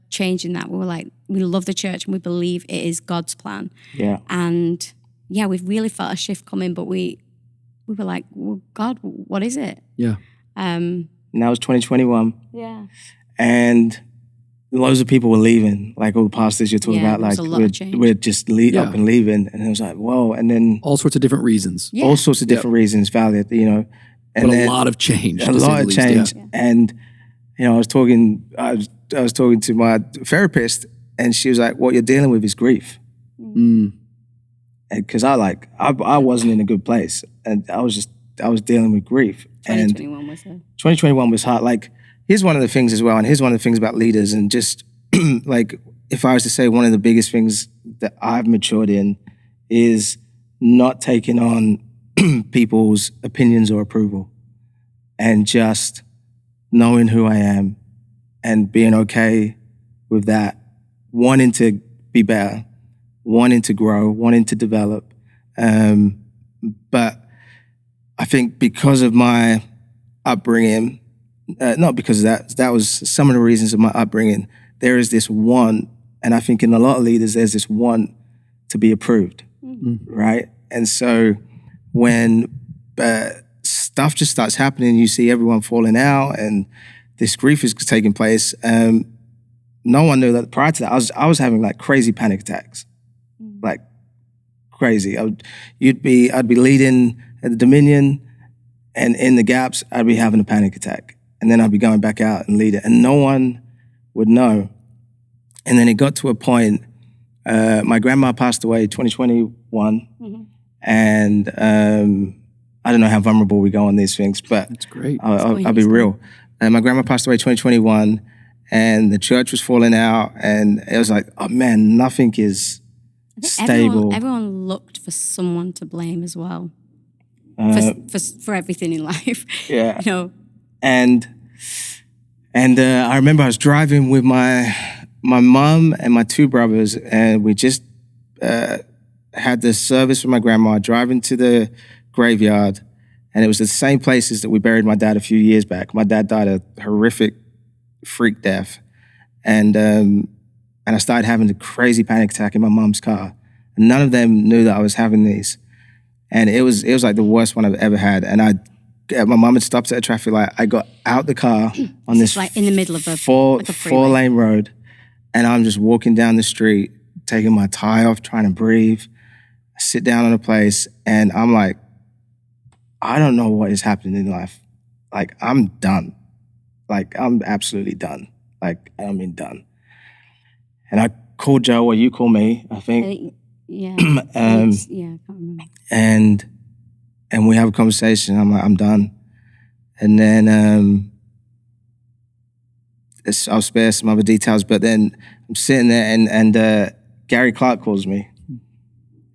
changed in that. We were like, we love the church and we believe it is God's plan. Yeah. And yeah, we've really felt a shift coming, but we were like, well, God, what is it? Yeah. And that was 2021. Yeah. And loads of people were leaving, like all the pastors you're talking about, like we're just up and leaving. And it was like, whoa. And then all sorts of different reasons. Yeah. All sorts of different reasons, valid, And but a lot of change. A lot of change. Yeah. And, I was talking to my therapist, and she was like, what you're dealing with is grief. Because I wasn't in a good place, and I was dealing with grief. 2021 was it? 2021 was hard. Like, here's one of the things as well, and here's one of the things about leaders, and just like, if I was to say one of the biggest things that I've matured in is not taking on people's opinions or approval, and just knowing who I am and being okay with that, wanting to be better, wanting to grow, wanting to develop. But I think because of my upbringing, not because of that was some of the reasons of my upbringing, there is this want, and I think in a lot of leaders, there's this want to be approved, right? And so when stuff just starts happening, you see everyone falling out, and this grief is taking place. No one knew that prior to that, I was having like crazy panic attacks, like crazy. I'd be leading at the Dominion, and in the gaps, I'd be having a panic attack, and then I'd be going back out and lead it, and no one would know. And then it got to a point. My grandma passed away 2021, and I don't know how vulnerable we go on these things, but that's great. I'll be real. My grandma passed away 2021, and the church was falling out, and it was like, oh man, nothing is stable. Everyone looked for someone to blame as well, for everything in life. Yeah. You know. And And I remember I was driving with my mum and my two brothers, and we just had the service with my grandma, driving to the graveyard, and it was the same places that we buried my dad a few years back. My dad died a horrific freak death, and I started having a crazy panic attack in my mum's car. And none of them knew that I was having these, and it was like the worst one I've ever had. And my mum had stopped at a traffic light. I got out the car on this like in the middle of a four-lane road, and I'm just walking down the street, taking my tie off, trying to breathe. I sit down on a place, and I'm like, I don't know what is happening in life. Like, I'm done. Like, I'm absolutely done. Like, I mean, done. And I called Joe, or you call me, I think. Yeah. I can't remember. And we have a conversation. I'm like, I'm done. And then I'll spare some other details, but then I'm sitting there, and Gary Clark calls me.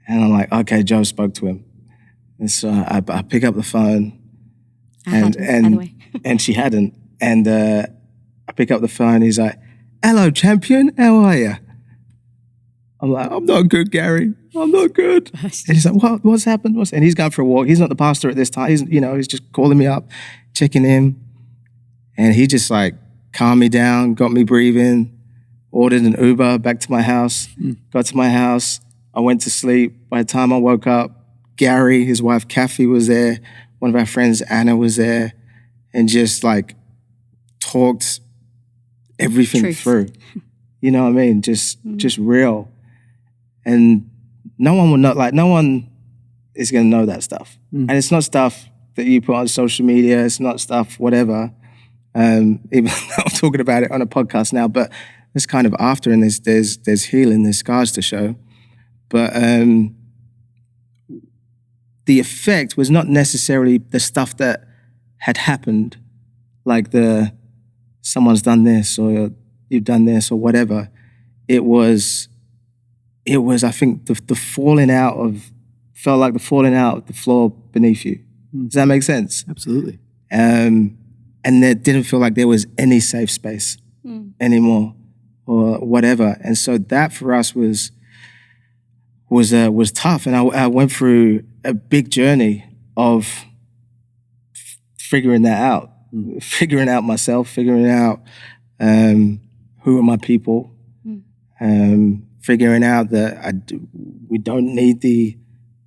And I'm like, okay, Joe spoke to him. And so I pick up the phone, and she hadn't. And I pick up the phone. He's like, "Hello, champion. How are you?" I'm like, "I'm not good, Gary. I'm not good." And he's like, "What's happened?" And he's going for a walk. He's not the pastor at this time. He's just calling me up, checking in, and he just like calmed me down, got me breathing, ordered an Uber back to my house. Got to my house. I went to sleep. By the time I woke up, Gary, his wife Kathy was there. One of our friends, Anna, was there, and just like talked everything through. You know what I mean? Just real. And no one will know, like no one is going to know that stuff. And it's not stuff that you put on social media. It's not stuff, whatever. Even though I'm talking about it on a podcast now, but it's kind of after, and there's healing, there's scars to show. But the effect was not necessarily the stuff that had happened, like someone's done this or you've done this or whatever. It was I think the falling out felt like the falling out of the floor beneath you. Does that make sense? Absolutely. And there didn't feel like there was any safe space anymore or whatever. And so that for us was tough. And I went through a big journey of figuring that out, figuring out myself, figuring out who are my people, figuring out that we don't need the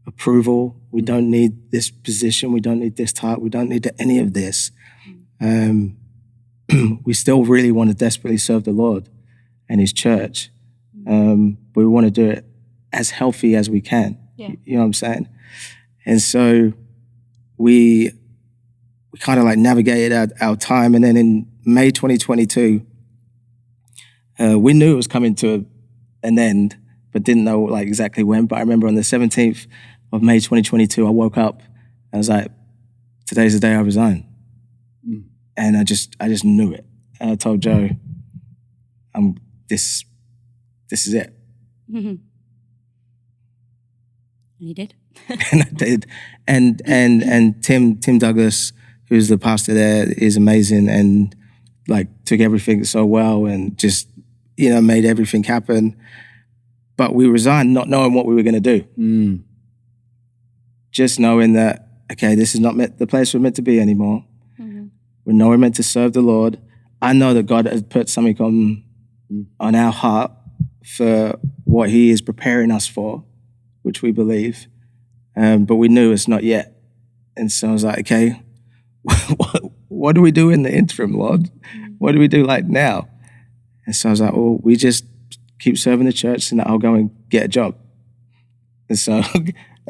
approval, we don't need this position, we don't need this title, we don't need any of this. We still really want to desperately serve the Lord and His church, but we want to do it as healthy as we can. Yeah. You know what I'm saying? And so we kind of like navigated our time. And then in May 2022, we knew it was coming to an end, but didn't know like exactly when. But I remember on the 17th of May 2022, I woke up and I was like, today's the day I resign. And I just knew it. And I told Joe, this is it. Mm-hmm. And you did. And I did. And Tim Douglas, who's the pastor there, is amazing and like took everything so well and just, made everything happen. But we resigned not knowing what we were going to do. Just knowing that, okay, this is not the place we're meant to be anymore. Mm-hmm. We know we're meant to serve the Lord. I know that God has put something on our heart for what He is preparing us for, which we believe. But we knew it's not yet. And so I was like, okay, what do we do in the interim, Lord? What do we do like now? And so I was like, well, we just keep serving the church and I'll go and get a job. And so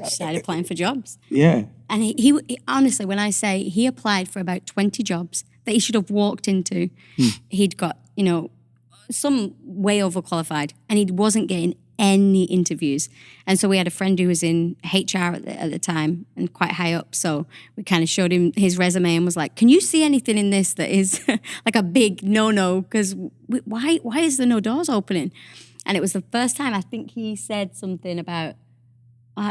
started applying for jobs. Yeah. And he honestly, when I say he applied for about 20 jobs that he should have walked into, he'd got, some way overqualified, and he wasn't getting any interviews. And so we had a friend who was in HR at the time and quite high up. So we kind of showed him his resume and was like, can you see anything in this that is like a big no-no? Because why is there no doors opening? And it was the first time I think he said something about,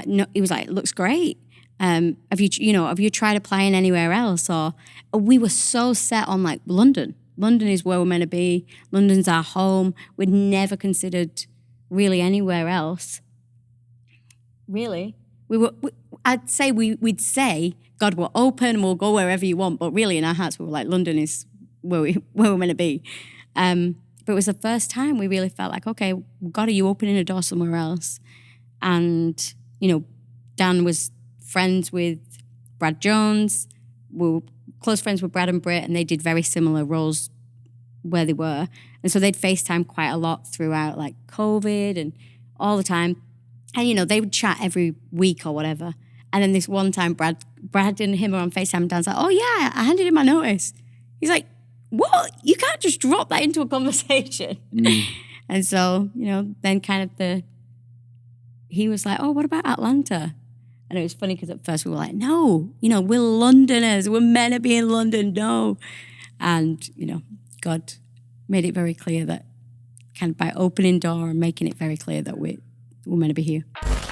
no, he was like, it looks great. Have you tried applying anywhere else? Or we were so set on like London. London is where we're meant to be. London's our home. We'd never considered really anywhere else. Really, I'd say we'd say, God, we're open. We'll go wherever you want. But really, in our hearts, we were like, London is where we're meant to be. But it was the first time we really felt like, okay, God, are you opening a door somewhere else? And Dan was friends with Brad Jones. We were close friends with Brad and Britt, and they did very similar roles where they were. And so they'd FaceTime quite a lot throughout like COVID and all the time. And, they would chat every week or whatever. And then this one time, Brad and him were on FaceTime, and Dan's like, oh yeah, I handed in my notice. He's like, what? You can't just drop that into a conversation. And so, then kind of he was like, oh, what about Atlanta? And it was funny because at first we were like, no, we're Londoners. We're meant to be in London, no. And, God made it very clear that kind of by opening door and making it very clear that we're meant to be here.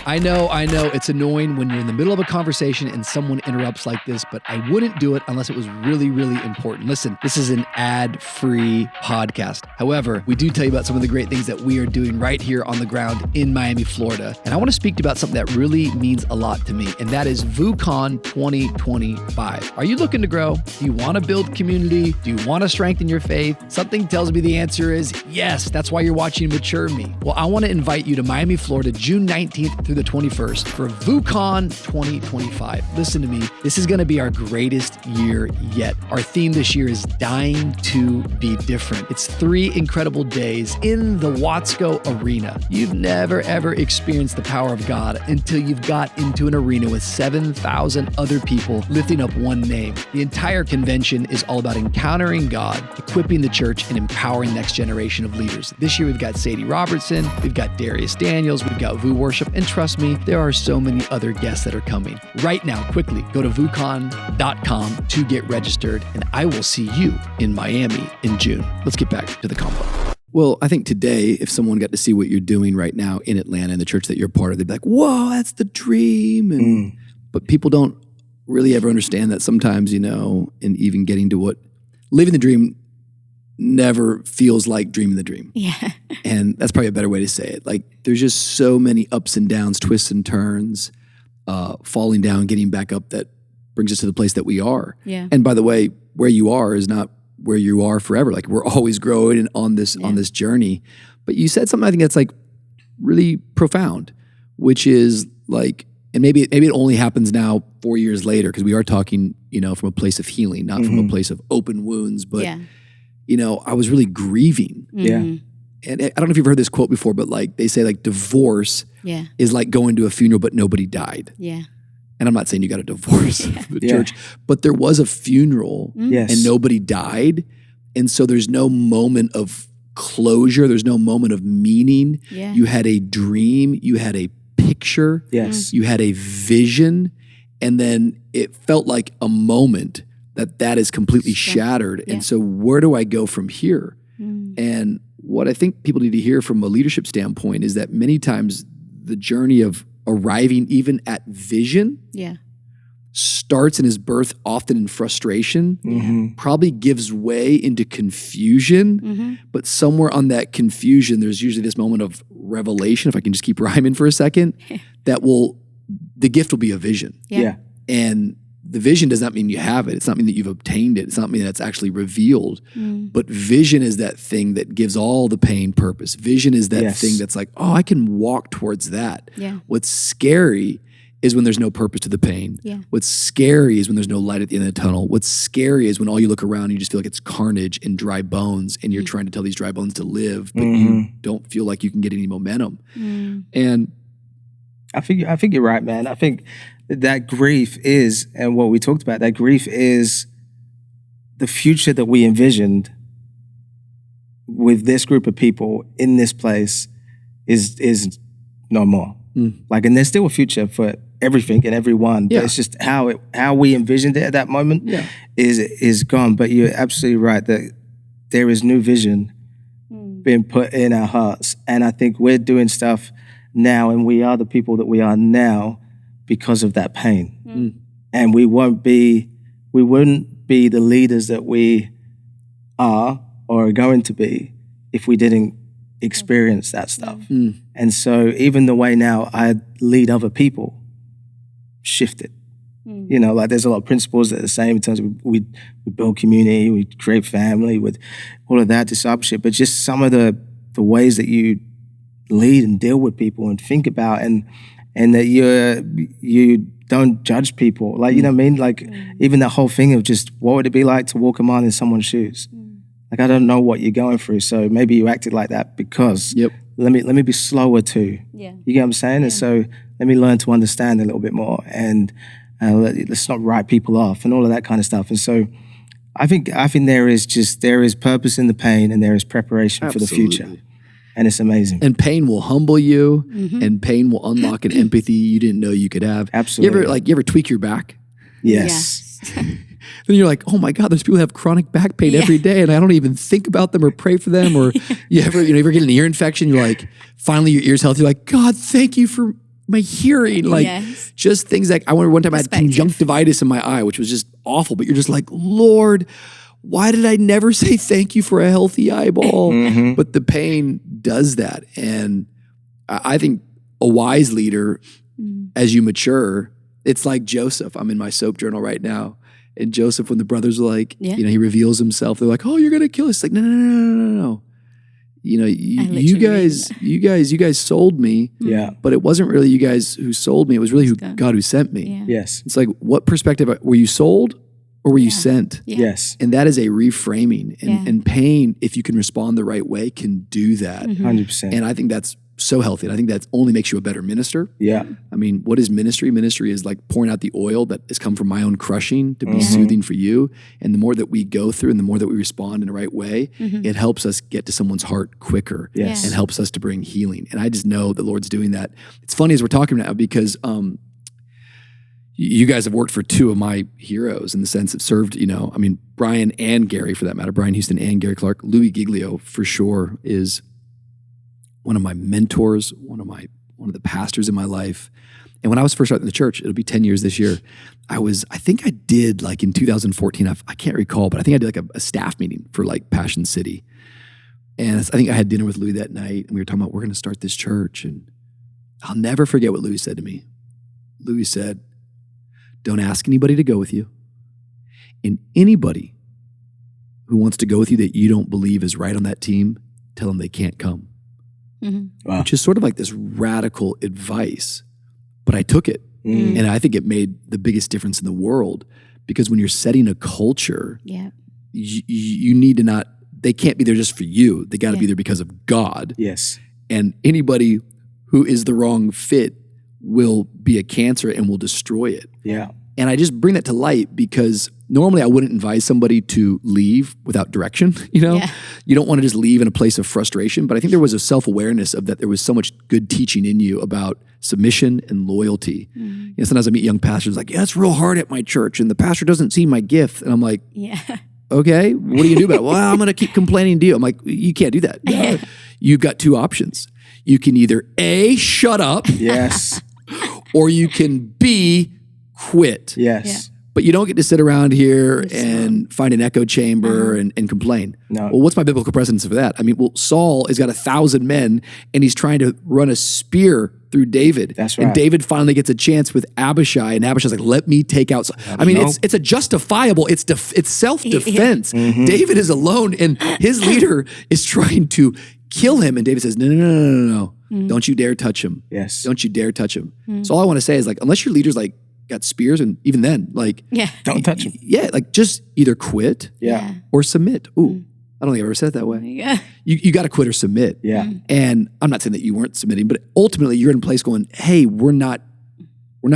I know. It's annoying when you're in the middle of a conversation and someone interrupts like this, but I wouldn't do it unless it was really, really important. Listen, this is an ad-free podcast. However, we do tell you about some of the great things that we are doing right here on the ground in Miami, Florida. And I want to speak to you about something that really means a lot to me, and that is VooCon 2025. Are you looking to grow? Do you want to build community? Do you want to strengthen your faith? Something tells me the answer is yes. That's why you're watching Mature Me. Well, I want to invite you to Miami, Florida, June 19th through the 21st for VooCon 2025. Listen to me. This is going to be our greatest year yet. Our theme this year is Dying to Be Different. It's 3 incredible days in the Watsco Arena. You've never, ever experienced the power of God until you've got into an arena with 7,000 other people lifting up one name. The entire convention is all about encountering God, equipping the church, and empowering the next generation of leaders. This year, we've got Sadie Robertson, we've got Darius Daniels, we've got Voo Worship, and trust me, there are so many other guests that are coming. Right now, quickly, go to VooCon.com to get registered, and I will see you in Miami in June. Let's get back to the combo. Well, I think today, if someone got to see what you're doing right now in Atlanta, in the church that you're part of, they'd be like, whoa, that's the dream. But people don't really ever understand that sometimes, and even getting to what living the dream never feels like dreaming the dream. Yeah. And that's probably a better way to say it. Like, there's just so many ups and downs, twists and turns, falling down, getting back up, that brings us to the place that we are. Yeah. And by the way, where you are is not where you are forever. Like, we're always growing and on this journey. But you said something I think that's like really profound, which is like, and maybe it only happens now 4 years later, because we are talking, from a place of healing, not from a place of open wounds, but I was really grieving. Yeah. And I don't know if you've heard this quote before, but like they say like divorce is like going to a funeral, but nobody died. Yeah. And I'm not saying you got a divorce from the church, but there was a funeral and nobody died. And so there's no moment of closure. There's no moment of meaning. Yeah. You had a dream. You had a picture. Yes. You had a vision. And then it felt like a moment that is completely shattered. And so where do I go from here? And what I think people need to hear from a leadership standpoint is that many times the journey of arriving even at vision starts and is birthed often in frustration, probably gives way into confusion, but somewhere on that confusion, there's usually this moment of revelation, if I can just keep rhyming for a second, the gift will be a vision. Yeah. And the vision does not mean you have it. It's not mean that you've obtained it. It's not mean that it's actually revealed. But vision is that thing that gives all the pain purpose. Vision is that thing that's like, oh, I can walk towards that. Yeah. What's scary is when there's no purpose to the pain. Yeah. What's scary is when there's no light at the end of the tunnel. What's scary is when all you look around and you just feel like it's carnage and dry bones, and you're trying to tell these dry bones to live, but you don't feel like you can get any momentum. And I think you're right, man. I think that grief is, and what we talked about, that grief is the future that we envisioned with this group of people in this place is no more. Like, and there's still a future for everything and everyone, but it's just how we envisioned it at that moment is gone. But you're absolutely right that there is new vision being put in our hearts, and I think we're doing stuff now, and we are the people that we are now because of that pain. And we wouldn't be the leaders that we are or are going to be if we didn't experience that stuff. And so even the way now I lead other people shifted. You know, like there's a lot of principles that are the same in terms of we build community, we create family with all of that discipleship, but just some of the ways that you lead and deal with people and think about and that you don't judge people. Like, you know what I mean? Like even that whole thing of just what would it be like to walk a mile in someone's shoes? Like, I don't know what you're going through, so maybe you acted like that because let me be slower too. You get what I'm saying? And so let me learn to understand a little bit more and let's not write people off and all of that kind of stuff. And so I think there is purpose in the pain and there is preparation for the future. And it's amazing. And pain will humble you and pain will unlock an empathy you didn't know you could have. Absolutely. You ever tweak your back? Yes. Then you're like, oh my God, there's people who have chronic back pain every day and I don't even think about them or pray for them. Or you ever get an ear infection, you're like, finally your ear's healthy. You're like, God, thank you for my hearing. Like just things like, I remember one time I had conjunctivitis in my eye, which was just awful, but you're just like, Lord, why did I never say thank you for a healthy eyeball? But the pain does that. And I think a wise leader, as you mature, it's like Joseph. I'm in my soap journal right now. And Joseph, when the brothers are like, you know, he reveals himself. They're like, oh, you're going to kill us. It's like, no. You know, you guys sold me. But it wasn't really you guys who sold me. It was really God who sent me. Yes. It's like, what perspective, were you sold or were you sent? Yes. And that is a reframing. And pain, if you can respond the right way, can do that. 100%. And I think that's so healthy. And I think that only makes you a better minister. I mean, what is ministry? Ministry is like pouring out the oil that has come from my own crushing to be soothing for you. And the more that we go through and the more that we respond in the right way, it helps us get to someone's heart quicker and helps us to bring healing. And I just know the Lord's doing that. It's funny as we're talking now because you guys have worked for two of my heroes in the sense that served, you know, I mean, Brian and Gary for that matter, Brian Houston and Gary Clark. Louis Giglio for sure is one of my mentors, one of the pastors in my life. And when I was first starting the church, it'll be 10 years this year, I think I did like in 2014, I can't recall, but I think I did like a staff meeting for like Passion City. And I think I had dinner with Louis that night and we were talking about, we're going to start this church. And I'll never forget what Louis said to me. Louis said, don't ask anybody to go with you. And anybody who wants to go with you that you don't believe is right on that team, tell them they can't come. Wow. Which is sort of like this radical advice, but I took it. And I think it made the biggest difference in the world because when you're setting a culture, you need to they can't be there just for you. They got to be there because of God. Yes. And anybody who is the wrong fit will be a cancer and will destroy it. Yeah. And I just bring that to light because normally I wouldn't advise somebody to leave without direction, you know? You don't want to just leave in a place of frustration, but I think there was a self-awareness of that there was so much good teaching in you about submission and loyalty. You know, sometimes I meet young pastors like, it's real hard at my church and the pastor doesn't see my gift. And I'm like, okay, what do you do about it? Well, I'm going to keep complaining to you. I'm like, you can't do that. You've got two options. You can either A, shut up. Yes. Or you can B, quit. Yes. But you don't get to sit around here and find an echo chamber and complain. No. Well, what's my biblical precedence for that? I mean, Saul has got 1,000 men and he's trying to run a spear through David. That's right. And David finally gets a chance with Abishai and Abishai's like, let me take out Saul. I mean, it's a justifiable, it's self-defense. David is alone and his leader is trying to kill him. And David says, no. Don't you dare touch him. Yes. Don't you dare touch him. So all I want to say is like, unless your leader's like, got spears, and even then, like, don't touch them. Yeah, like just either quit, or submit. Ooh, I don't think I've ever said it that way. You got to quit or submit. And I'm not saying that you weren't submitting, but ultimately you're in a place going, hey, we're not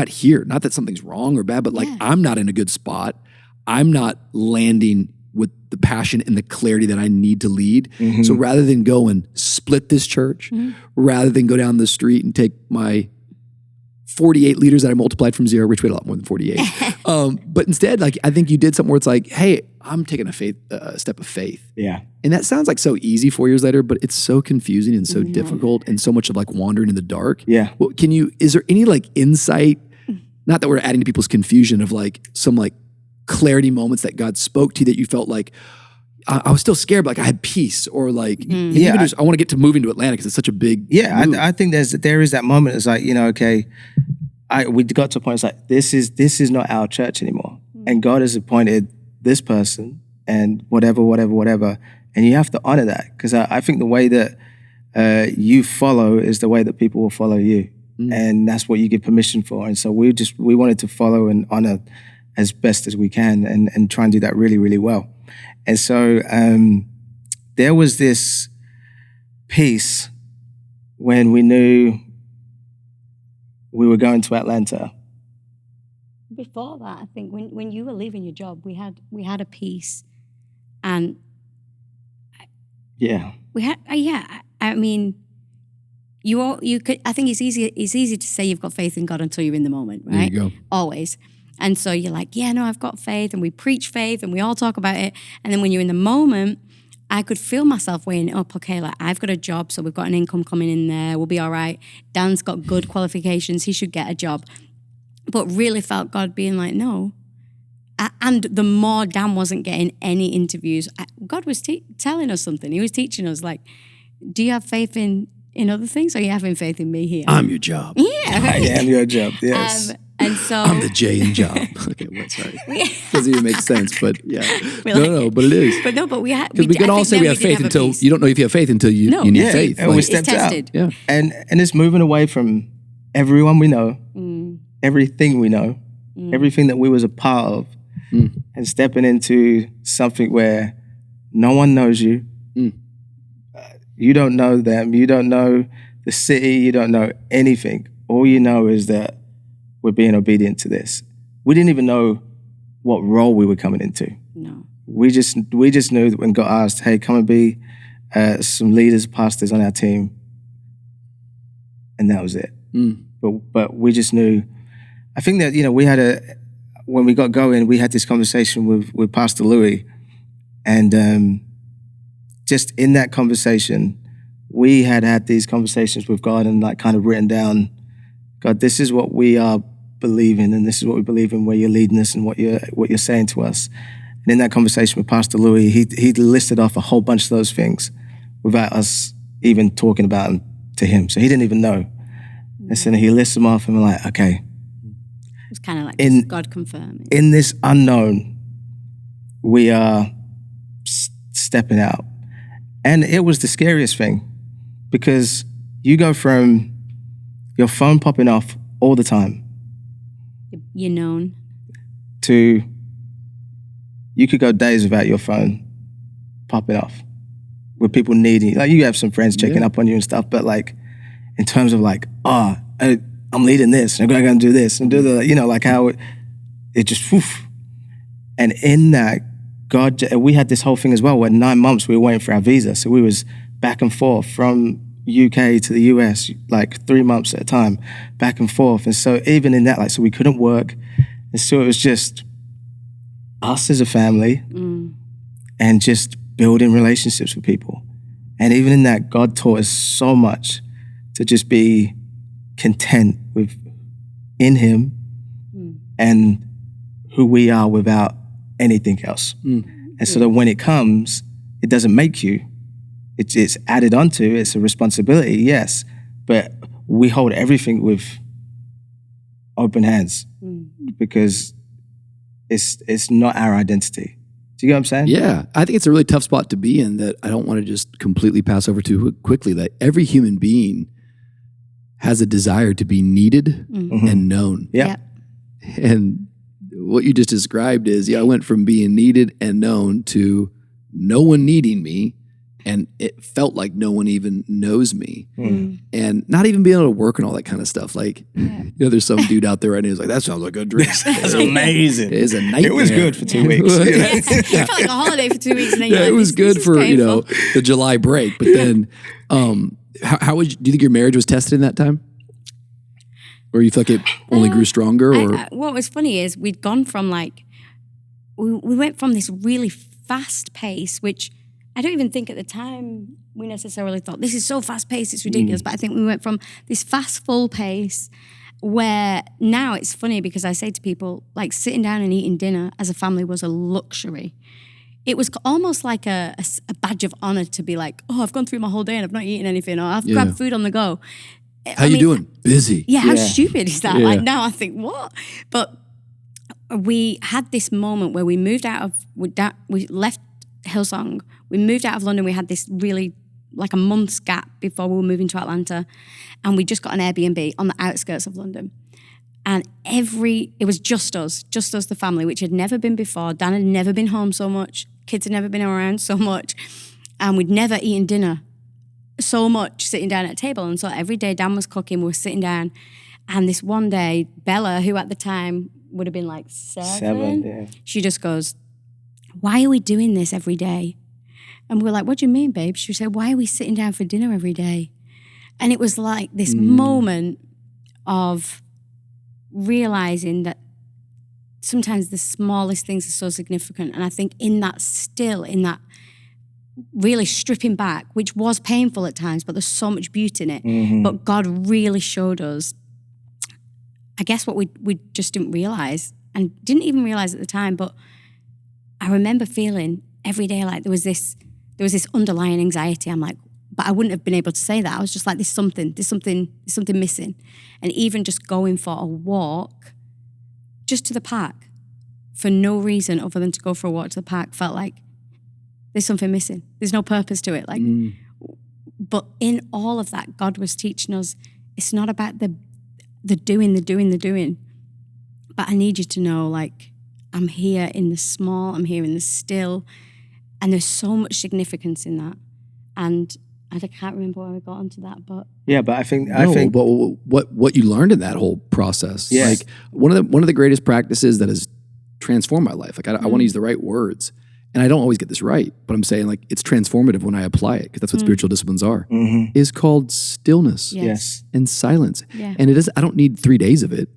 here. Not that something's wrong or bad, but like I'm not in a good spot. I'm not landing with the passion and the clarity that I need to lead. So rather than go and split this church, rather than go down the street and take my 48 leaders that I multiplied from zero, which we had a lot more than 48. But instead, like, I think you did something where it's like, hey, I'm taking a step of faith. Yeah. And that sounds like so easy 4 years later, but it's so confusing and so difficult and so much of like wandering in the dark. Yeah. Well, is there any like insight not that we're adding to people's confusion of like some like clarity moments that God spoke to you that you felt like, I was still scared, but like I had peace, or like, Yeah, I want to get to moving to Atlanta because it's such a big move. I think there is that moment. It's like, okay, we got to a point. It's like this is not our church anymore, and God has appointed this person and whatever, and you have to honor that, because I think the way that you follow is the way that people will follow you, and that's what you give permission for. And so we wanted to follow and honor as best as we can, and try and do that really, really well. And so there was this peace when we knew we were going to Atlanta. Before that, I think when you were leaving your job, we had a peace, and we had I mean, you could. I think it's easy to say you've got faith in God until you're in the moment, right? There you go. Always. And so you're like, yeah, no, I've got faith, and we preach faith, and we all talk about it. And then when you're in the moment, I could feel myself weighing up, okay, like I've got a job, so we've got an income coming in there, we'll be all right. Dan's got good qualifications, he should get a job. But really felt God being like, no. And the more Dan wasn't getting any interviews, God was telling us something. He was teaching us, like, do you have faith in other things, or are you having faith in me here? I'm your job. Yeah. I am your job, yes. And so I'm the J in job. Okay, sorry. Doesn't even make sense, but yeah. But it is. But we had... Because we can all say we have faith until, you don't know if you have faith until you need faith. And we stepped out. Yeah. And it's moving away from everyone we know, everything we know, everything that we was a part of, and stepping into something where no one knows you. You don't know them. You don't know the city. You don't know anything. All you know is that we're being obedient to this. We didn't even know what role we were coming into. No. We just knew that when God asked, hey, come and be some leaders, pastors on our team. And that was it. But we just knew. I think that, we had when we got going, we had this conversation with Pastor Louis. And just in that conversation, we had these conversations with God and like kind of written down, God, this is what we are believing, and this is what we believe in, where you're leading us and what you're saying to us. And in that conversation with Pastor Louis, he listed off a whole bunch of those things without us even talking about them to him. So he didn't even know. And so he lists them off, and we're like, okay. It's kind of like God confirming. In this unknown, we are stepping out. And it was the scariest thing, because you go from your phone popping off all the time. You're known. To you could go days without your phone popping off, with people needing, like you have some friends checking up on you and stuff, but like in terms of like, I'm leading this, and I'm going to do this and do the, like how it just, woof. And in that, God, we had this whole thing as well, where 9 months we were waiting for our visa. So we was back and forth from UK to the US, like 3 months at a time, back and forth. And so even in that, like, so we couldn't work. And so it was just us as a family and just building relationships with people. And even in that, God taught us so much to just be content in Him and who we are without anything else. And so that when it comes, it doesn't make you. It's added onto, it's a responsibility, yes, but we hold everything with open hands because it's not our identity. Do you get what I'm saying? Yeah, I think it's a really tough spot to be in, that I don't want to just completely pass over too quickly, that every human being has a desire to be needed and known. Yeah. And what you just described is, I went from being needed and known to no one needing me, and it felt like no one even knows me. And not even being able to work and all that kind of stuff. Like, there's some dude out there right now who's like, that sounds like a dream. That's amazing. It is a nightmare. It was good for 2 weeks. It felt like a holiday for 2 weeks. And then it was good for, the July break. But then, how do you think your marriage was tested in that time? Or you feel like it only grew stronger? Or what was funny is we'd gone from we went from this really fast pace, which I don't even think at the time we necessarily thought, this is so fast paced, it's ridiculous. But I think we went from this fast, full pace, where now it's funny because I say to people, like sitting down and eating dinner as a family was a luxury. It was almost like a badge of honor to be like, oh, I've gone through my whole day and I've not eaten anything, or I've grabbed food on the go. How you doing? Busy. Yeah, how stupid is that? Yeah. Like now I think, what? But we had this moment where we moved we left Hillsong, we moved out of London, we had this really like a month's gap before we were moving to Atlanta, and we just got an Airbnb on the outskirts of London. And it was just us, the family, which had never been before. Dan had never been home so much. Kids had never been around so much. And we'd never eaten dinner so much sitting down at a table. And so every day Dan was cooking, we were sitting down. And this one day, Bella, who at the time would have been like seven, she just goes, why are we doing this every day? And we're like, what do you mean, babe? She said, why are we sitting down for dinner every day? And it was like this moment of realizing that sometimes the smallest things are so significant. And I think in that really stripping back, which was painful at times, but there's so much beauty in it. But God really showed us, I guess, what we just didn't realize and didn't even realize at the time. But I remember feeling every day like there was this underlying anxiety. I'm like, but I wouldn't have been able to say that. I was just like, there's something missing. And even just going for a walk, just to the park, for no reason other than to go for a walk to the park, felt like there's something missing. There's no purpose to it. Like, but in all of that, God was teaching us, it's not about the doing. But I need you to know, like, I'm here in the small, I'm here in the still, and there's so much significance in that. And I can't remember where we got onto that, but but I think but what you learned in that whole process, like one of the greatest practices that has transformed my life. Like I want to use the right words, and I don't always get this right, but I'm saying like it's transformative when I apply it, because that's what spiritual disciplines are. Is called stillness, and silence, and it is. I don't need 3 days of it.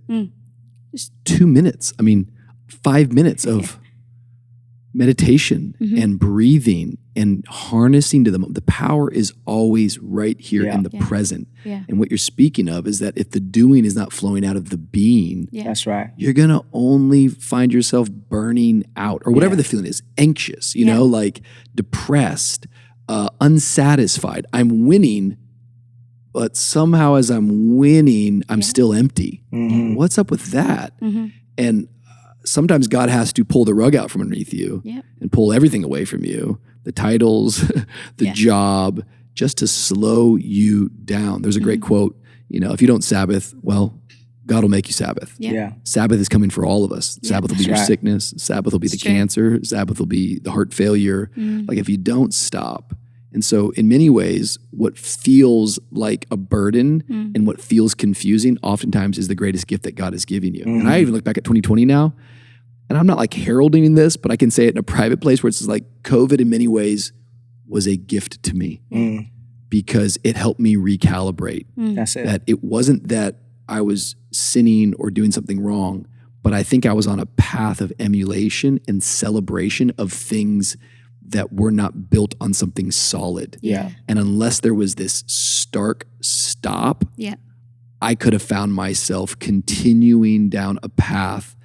Just 2 minutes. I mean, 5 minutes of meditation and breathing and harnessing to the power is always right here in the present. And what you're speaking of is that if the doing is not flowing out of the being, that's right, you're going to only find yourself burning out, or whatever the feeling is, anxious, you know, like depressed, unsatisfied. I'm winning, but somehow as I'm winning, I'm still empty. What's up with that? And sometimes God has to pull the rug out from underneath you and pull everything away from you, the titles, the job, just to slow you down. There's a great quote, you know, if you don't Sabbath, well, God will make you Sabbath. Sabbath is coming for all of us. Sabbath will be your sickness. Sabbath will be the cancer. Sabbath will be the heart failure. Like if you don't stop. And so in many ways, what feels like a burden and what feels confusing oftentimes is the greatest gift that God has given you. And I even look back at 2020 now, and I'm not like heralding this, but I can say it in a private place where it's like COVID in many ways was a gift to me because it helped me recalibrate. That's it. That it wasn't that I was sinning or doing something wrong, but I think I was on a path of emulation and celebration of things that were not built on something solid. And unless there was this stark stop, I could have found myself continuing down a path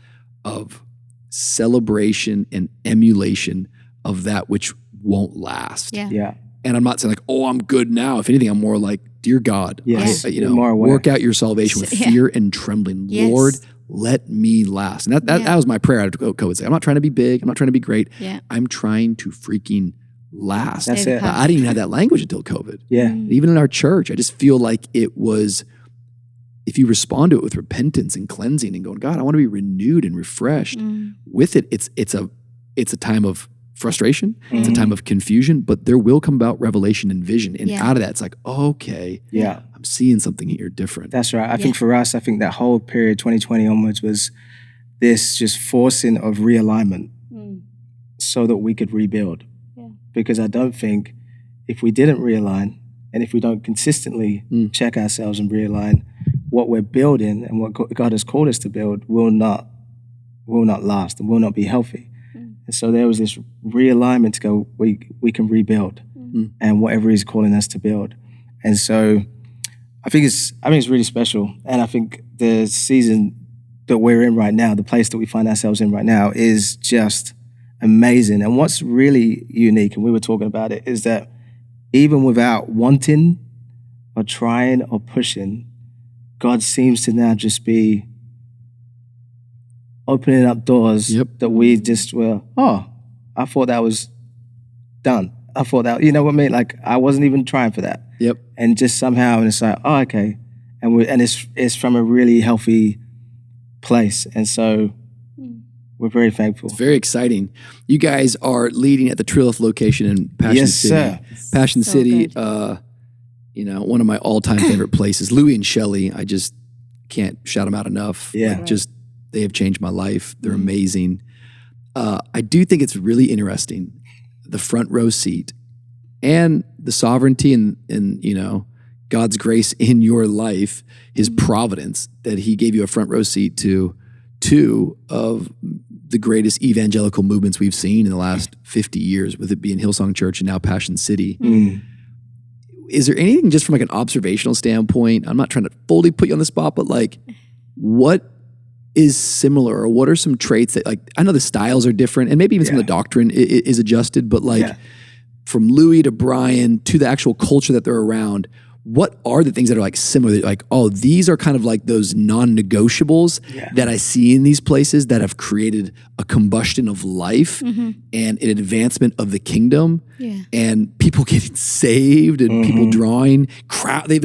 of celebration and emulation of that which won't last. And I'm not saying like, oh, I'm good now. If anything, I'm more like, dear God, work out your salvation with fear and trembling. Lord, let me last. And that was my prayer out of COVID. I'm not trying to be big. I'm not trying to be great. I'm trying to freaking last. That's it. I didn't even have that language until COVID. Even in our church, I just feel like it was, if you respond to it with repentance and cleansing and going, God, I want to be renewed and refreshed with it. It's a time of frustration. It's a time of confusion, but there will come about revelation and vision. And out of that, it's like, okay, I'm seeing something here different. That's right. I think for us, I think that whole period, 2020 onwards, was this just forcing of realignment so that we could rebuild. Because I don't think if we didn't realign and if we don't consistently check ourselves and realign, what we're building and what God has called us to build will not last and will not be healthy. And so there was this realignment to go, we can rebuild and whatever He's calling us to build. And so I think it's really special. And I think the season that we're in right now, the place that we find ourselves in right now, is just amazing. And what's really unique, and we were talking about it, is that even without wanting or trying or pushing, God seems to now just be opening up doors that we just were, I thought that was done. I thought that, you know what I mean? Like, I wasn't even trying for that. Yep. And just somehow, and it's like, okay. And it's from a really healthy place. And so we're very thankful. It's very exciting. You guys are leading at the Trilith location in Passion City. Yes, sir. Passion So City, good. One of my all-time favorite places. Louie and Shelley, I just can't shout them out enough. Yeah. Like, they have changed my life. They're amazing. I do think it's really interesting, the front row seat and the sovereignty and God's grace in your life, his providence, that he gave you a front row seat to two of the greatest evangelical movements we've seen in the last 50 years, with it being Hillsong Church and now Passion City. Is there anything, just from like an observational standpoint, I'm not trying to fully put you on the spot, but like, what is similar, or what are some traits that, like, I know the styles are different and maybe even some of the doctrine is adjusted, but like from Louis to Brian to the actual culture that they're around, what are the things that are like similar, that like, oh, these are kind of like those non-negotiables that I see in these places that have created a combustion of life and an advancement of the kingdom and people getting saved and people drawing crowd. You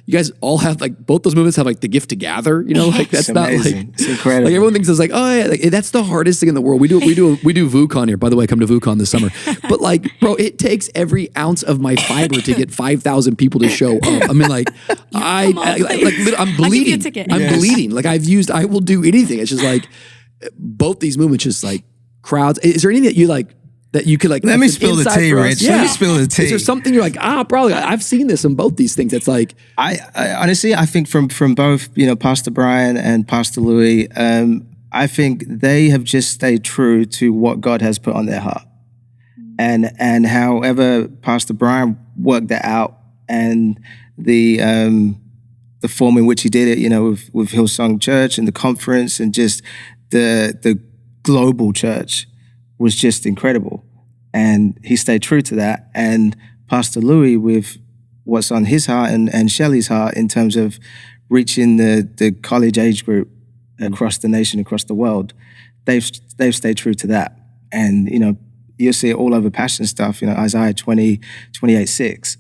guys all have, like, both those movements have like the gift to gather, like that's not like, it's incredible. Like, everyone thinks it's like, oh yeah, like, that's the hardest thing in the world. We do VuCon here. By the way, come to VuCon this summer. But like, bro, it takes every ounce of my fiber to get 5,000 people to show up. I mean, like, I'm bleeding. I'm bleeding. Like, I will do anything. It's just like, both these movements, just like crowds. Is there anything that you like, that you could like? Let me spill the tea, Rich. Yeah. Let me spill the tea. Is there something you're like, bro, I've seen this in both these things. It's like, I honestly, I think from both, Pastor Brian and Pastor Louis, I think they have just stayed true to what God has put on their heart. And however Pastor Brian worked that out, and the form in which he did it, with Hillsong Church and the conference, and just the global church was just incredible. And he stayed true to that. And Pastor Louis, with what's on his heart and Shelley's heart in terms of reaching the college age group across the nation, across the world, they've stayed true to that. And, you'll see it all over Passion stuff, Isaiah 28:6.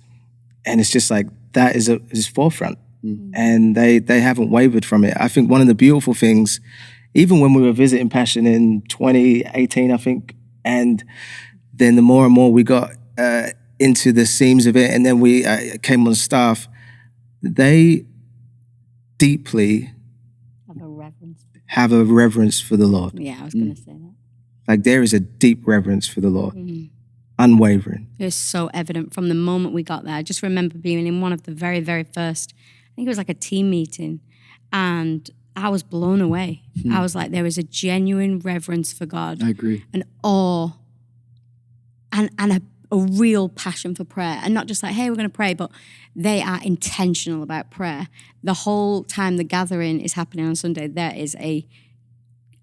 And it's just like, that is forefront. And they haven't wavered from it. I think one of the beautiful things, even when we were visiting Passion in 2018, I think, and then the more and more we got into the seams of it, and then we came on staff, they deeply have a reverence for the Lord. Yeah, I was going to say that. Like, there is a deep reverence for the Lord. Unwavering. It was so evident from the moment we got there. I just remember being in one of the very, very first, I think it was like a team meeting, and I was blown away. I was like, there is a genuine reverence for God. I agree. An awe and a real passion for prayer. And not just like, hey, we're going to pray, but they are intentional about prayer. The whole time the gathering is happening on Sunday, there is a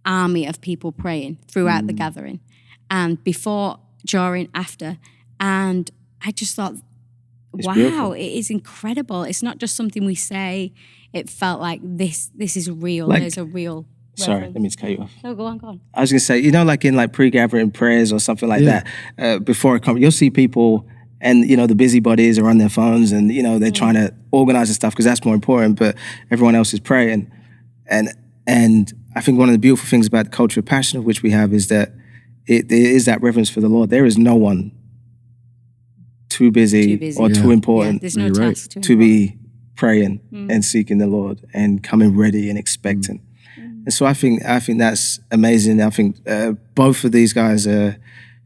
army of people praying throughout the gathering. And before, during, after. And I just thought, wow, beautiful. It is incredible. It's not just something we say. It felt like this is real. Like, there's a real sorry, reverence. let me just cut you off. No, go on. I was going to say, like in like pre-gathering prayers or something like that, before it comes, you'll see people, and the busybodies are on their phones, and they're trying to organize the stuff because that's more important, but everyone else is praying. And I think one of the beautiful things about the culture of Passion, of which we have, is that it is that reverence for the Lord. There is no one too busy or too important there's no task to be praying and seeking the Lord and coming ready and expectant. And so I think that's amazing. I think both of these guys are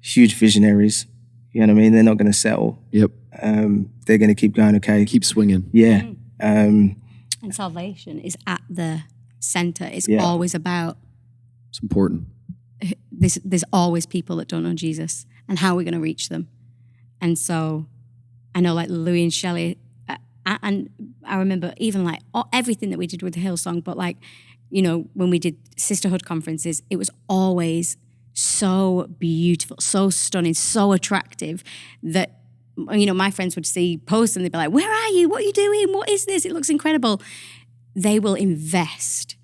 huge visionaries. You know what I mean? They're not going to settle. Yep. They're going to keep going. Okay. Keep swinging. Yeah. And salvation is at the center. It's always about. It's important. There's always people that don't know Jesus, and how are we going to reach them? And so I know, like Louis and Shelley, and I remember even like everything that we did with Hillsong, but like, you know, when we did sisterhood conferences, it was always so beautiful, so stunning, so attractive that, you know, my friends would see posts and they'd be like, where are you? What are you doing? What is this? It looks incredible. They will invest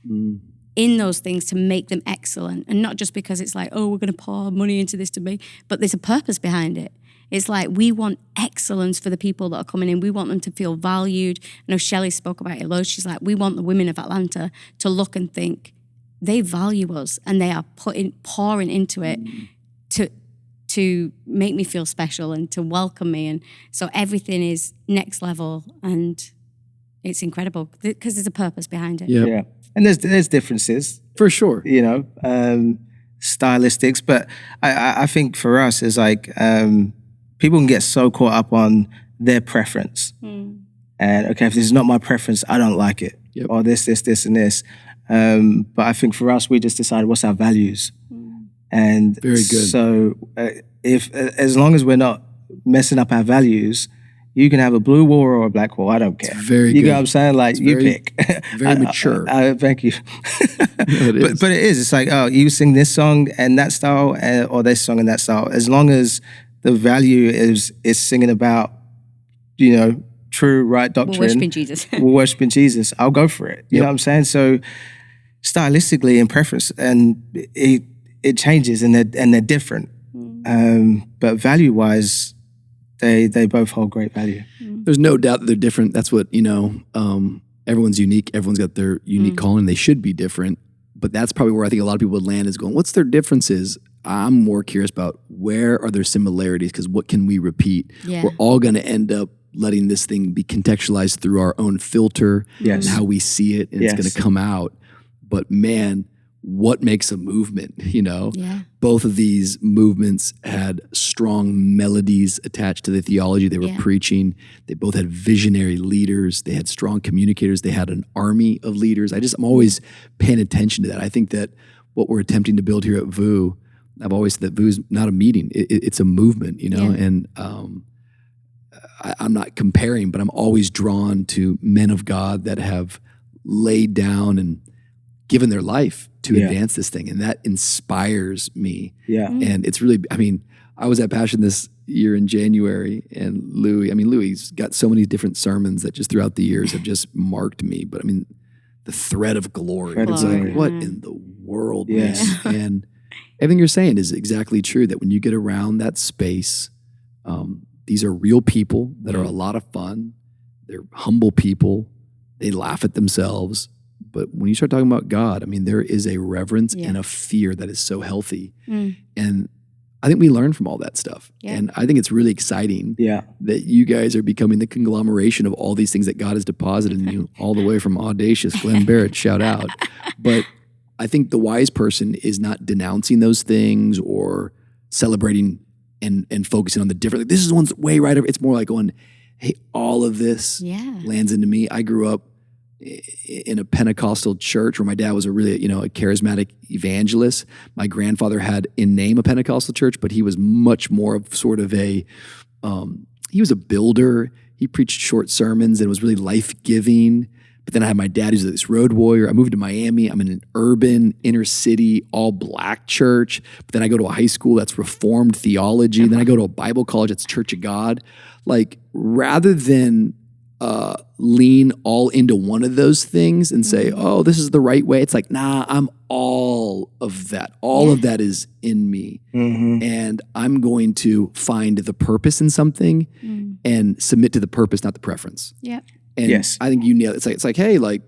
in those things to make them excellent. And not just because it's like, oh, we're going to pour money into this to make, but there's a purpose behind it. It's like we want excellence for the people that are coming in. We want them to feel valued. I know Shelley spoke about it loads. She's like, we want the women of Atlanta to look and think they value us and they are pouring into it to make me feel special and to welcome me. And so everything is next level and it's incredible because there's a purpose behind it. Yeah. And there's differences. For sure. You know, stylistics. But I think for us, it's like people can get so caught up on their preference. And okay, if this is not my preference, I don't like it. Or this, and this. But I think for us, we just decided what's our values. And very good. So if as long as we're not messing up our values, you can have a blue wall or a black wall. I don't care. It's very you good. Know what I'm saying? Like, you pick. Very mature. Thank you. But it is. It's like, oh, you sing this song and that style, or this song and that style. As long as the value is singing about, you know, true, right doctrine. We're worshiping Jesus. We're worshiping Jesus. I'll go for it. You know what I'm saying? So stylistically and preference, and it changes and they're different. But value-wise, they both hold great value. There's no doubt that they're different. That's what, you know, everyone's unique. Everyone's got their unique calling. They should be different. But that's probably where I think a lot of people would land is going, what's their differences? I'm more curious about where are their similarities, because what can we repeat? Yeah. We're all going to end up letting this thing be contextualized through our own filter and how we see it, and it's going to come out. But man, what makes a movement, you know? Yeah. Both of these movements had strong melodies attached to the theology they were preaching. They both had visionary leaders. They had strong communicators. They had an army of leaders. I'm always paying attention to that. I think that what we're attempting to build here at VU, I've always said that VU is not a meeting. It's a movement, you know? And I'm not comparing, but I'm always drawn to men of God that have laid down and given their life to advance this thing. And that inspires me. Yeah. And it's really, I mean, I was at Passion this year in January, and Louie's got so many different sermons that just throughout the years have just marked me. But I mean, the thread of glory. It's like, what in the world, man? And everything you're saying is exactly true, that when you get around that space, these are real people that are a lot of fun. They're humble people. They laugh at themselves. But when you start talking about God, I mean, there is a reverence and a fear that is so healthy. And I think we learn from all that stuff. And I think it's really exciting that you guys are becoming the conglomeration of all these things that God has deposited in you, all the way from audacious, Glenn Barrett, shout out. But I think the wise person is not denouncing those things or celebrating and focusing on the different, like, this is one's way right over. It's more like going, hey, all of this lands into me. I grew up in a Pentecostal church where my dad was a really, a charismatic evangelist. My grandfather had in name a Pentecostal church, but he was much more of sort of he was a builder. He preached short sermons and was really life-giving. But then I had my dad who's this road warrior. I moved to Miami. I'm in an urban, inner city, all black church. But then I go to a high school that's Reformed theology. Then I go to a Bible college that's Church of God. Like, rather than lean all into one of those things and say, oh, this is the right way. It's like, nah, I'm all of that. All of that is in me. And I'm going to find the purpose in something and submit to the purpose, not the preference. And I think you nailed it. It's like, hey, like,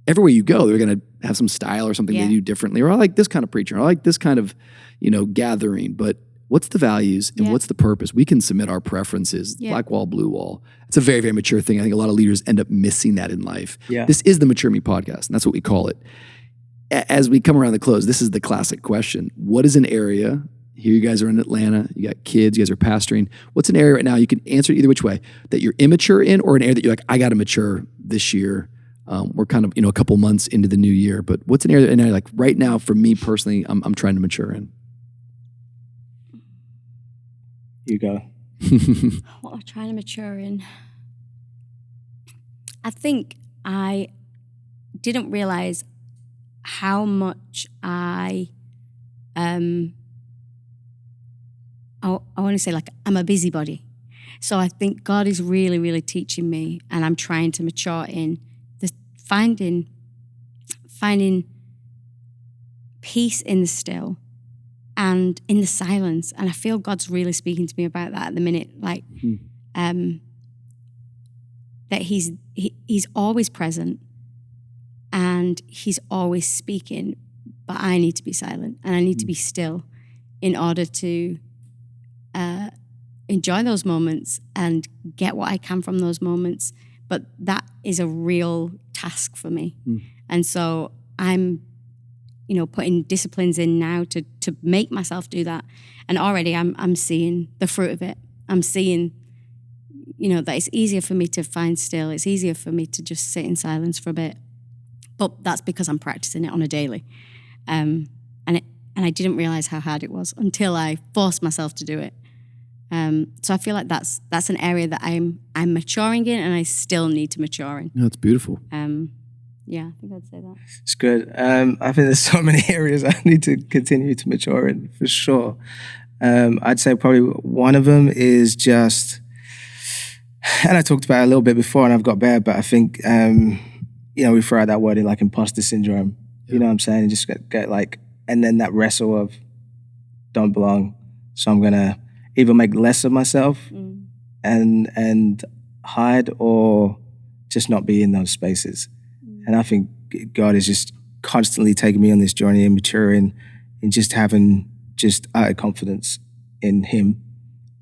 everywhere you go, they're going to have some style or something they do differently. Or I like this kind of preacher. Or I like this kind of, gathering. But what's the values and what's the purpose? We can submit our preferences, black wall, blue wall. It's a very, very mature thing. I think a lot of leaders end up missing that in life. This is the Mature Me podcast, and that's what we call it. As we come around the close, this is the classic question. What is an area, here you guys are in Atlanta, you got kids, you guys are pastoring. What's an area right now, you can answer it either which way, that you're immature in, or an area that you're like, I got to mature this year. We're kind of, a couple months into the new year, but what's an area like right now for me personally, I'm trying to mature in? You go. What I'm trying to mature in. I think I didn't realize how much I want to say, like, I'm a busybody. So I think God is really, really teaching me, and I'm trying to mature in the finding peace in the still and in the silence. And I feel God's really speaking to me about that at the minute, like that he's always present and he's always speaking, but I need to be silent and I need to be still in order to enjoy those moments and get what I can from those moments. But that is a real task for me. And so I'm, putting disciplines in now to make myself do that. And already I'm seeing the fruit of it. I'm seeing, that it's easier for me to find still. It's easier for me to just sit in silence for a bit. But that's because I'm practicing it on a daily. And I didn't realize how hard it was until I forced myself to do it. So I feel like that's an area that I'm maturing in, and I still need to mature in. No, it's beautiful. Yeah, I think I'd say that. It's good. I think there's so many areas I need to continue to mature in, for sure. I'd say probably one of them is just, and I talked about it a little bit before and I've got better, but I think, we throw out that word in like imposter syndrome, you know what I'm saying? And just get like, and then that wrestle of don't belong. So I'm going to either make less of myself and hide, or just not be in those spaces. And I think God is just constantly taking me on this journey and maturing and just having just utter confidence in him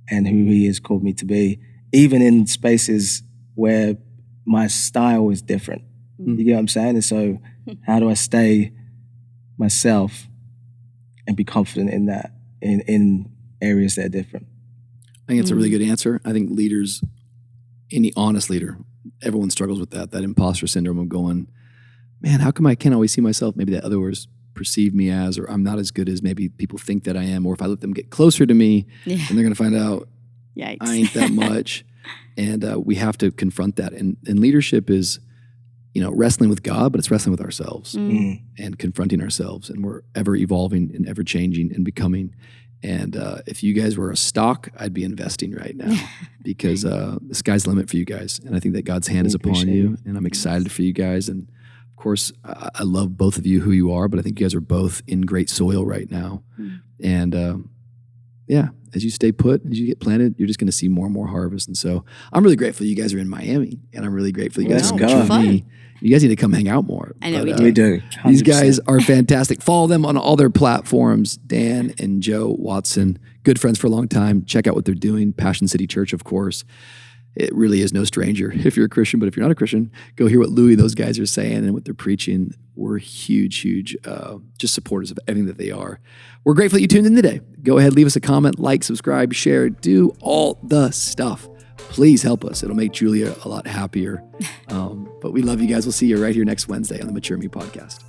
and who he has called me to be, even in spaces where my style is different. You get what I'm saying? And so how do I stay myself and be confident in that, in areas that are different? I think it's a really good answer. I think leaders, any honest leader, everyone struggles with that imposter syndrome of going, man, how come I can't always see myself maybe that others perceive me as, or I'm not as good as maybe people think that I am, or if I let them get closer to me, and they're going to find out Yikes. I ain't that much. And we have to confront that. And leadership is, wrestling with God, but it's wrestling with ourselves and confronting ourselves. And we're ever evolving and ever changing and becoming. And if you guys were a stock, I'd be investing right now because the sky's the limit for you guys. And I think that God's hand is upon you. And I'm excited for you guys. And of course, I love both of you, who you are, but I think you guys are both in great soil right now. And as you stay put, as you get planted, you're just going to see more and more harvest. And so I'm really grateful you guys are in Miami, and I'm really grateful you guys are with me. You guys need to come hang out more. I know we do. 100%. These guys are fantastic. Follow them on all their platforms. Dan and Joe Watson, good friends for a long time. Check out what they're doing. Passion City Church, of course. It really is no stranger if you're a Christian, but if you're not a Christian, go hear what Louis, those guys are saying and what they're preaching. We're huge, just supporters of everything that they are. We're grateful that you tuned in today. Go ahead, leave us a comment, like, subscribe, share, do all the stuff. Please help us. It'll make Julia a lot happier. But we love you guys. We'll see you right here next Wednesday on the Mature Me podcast.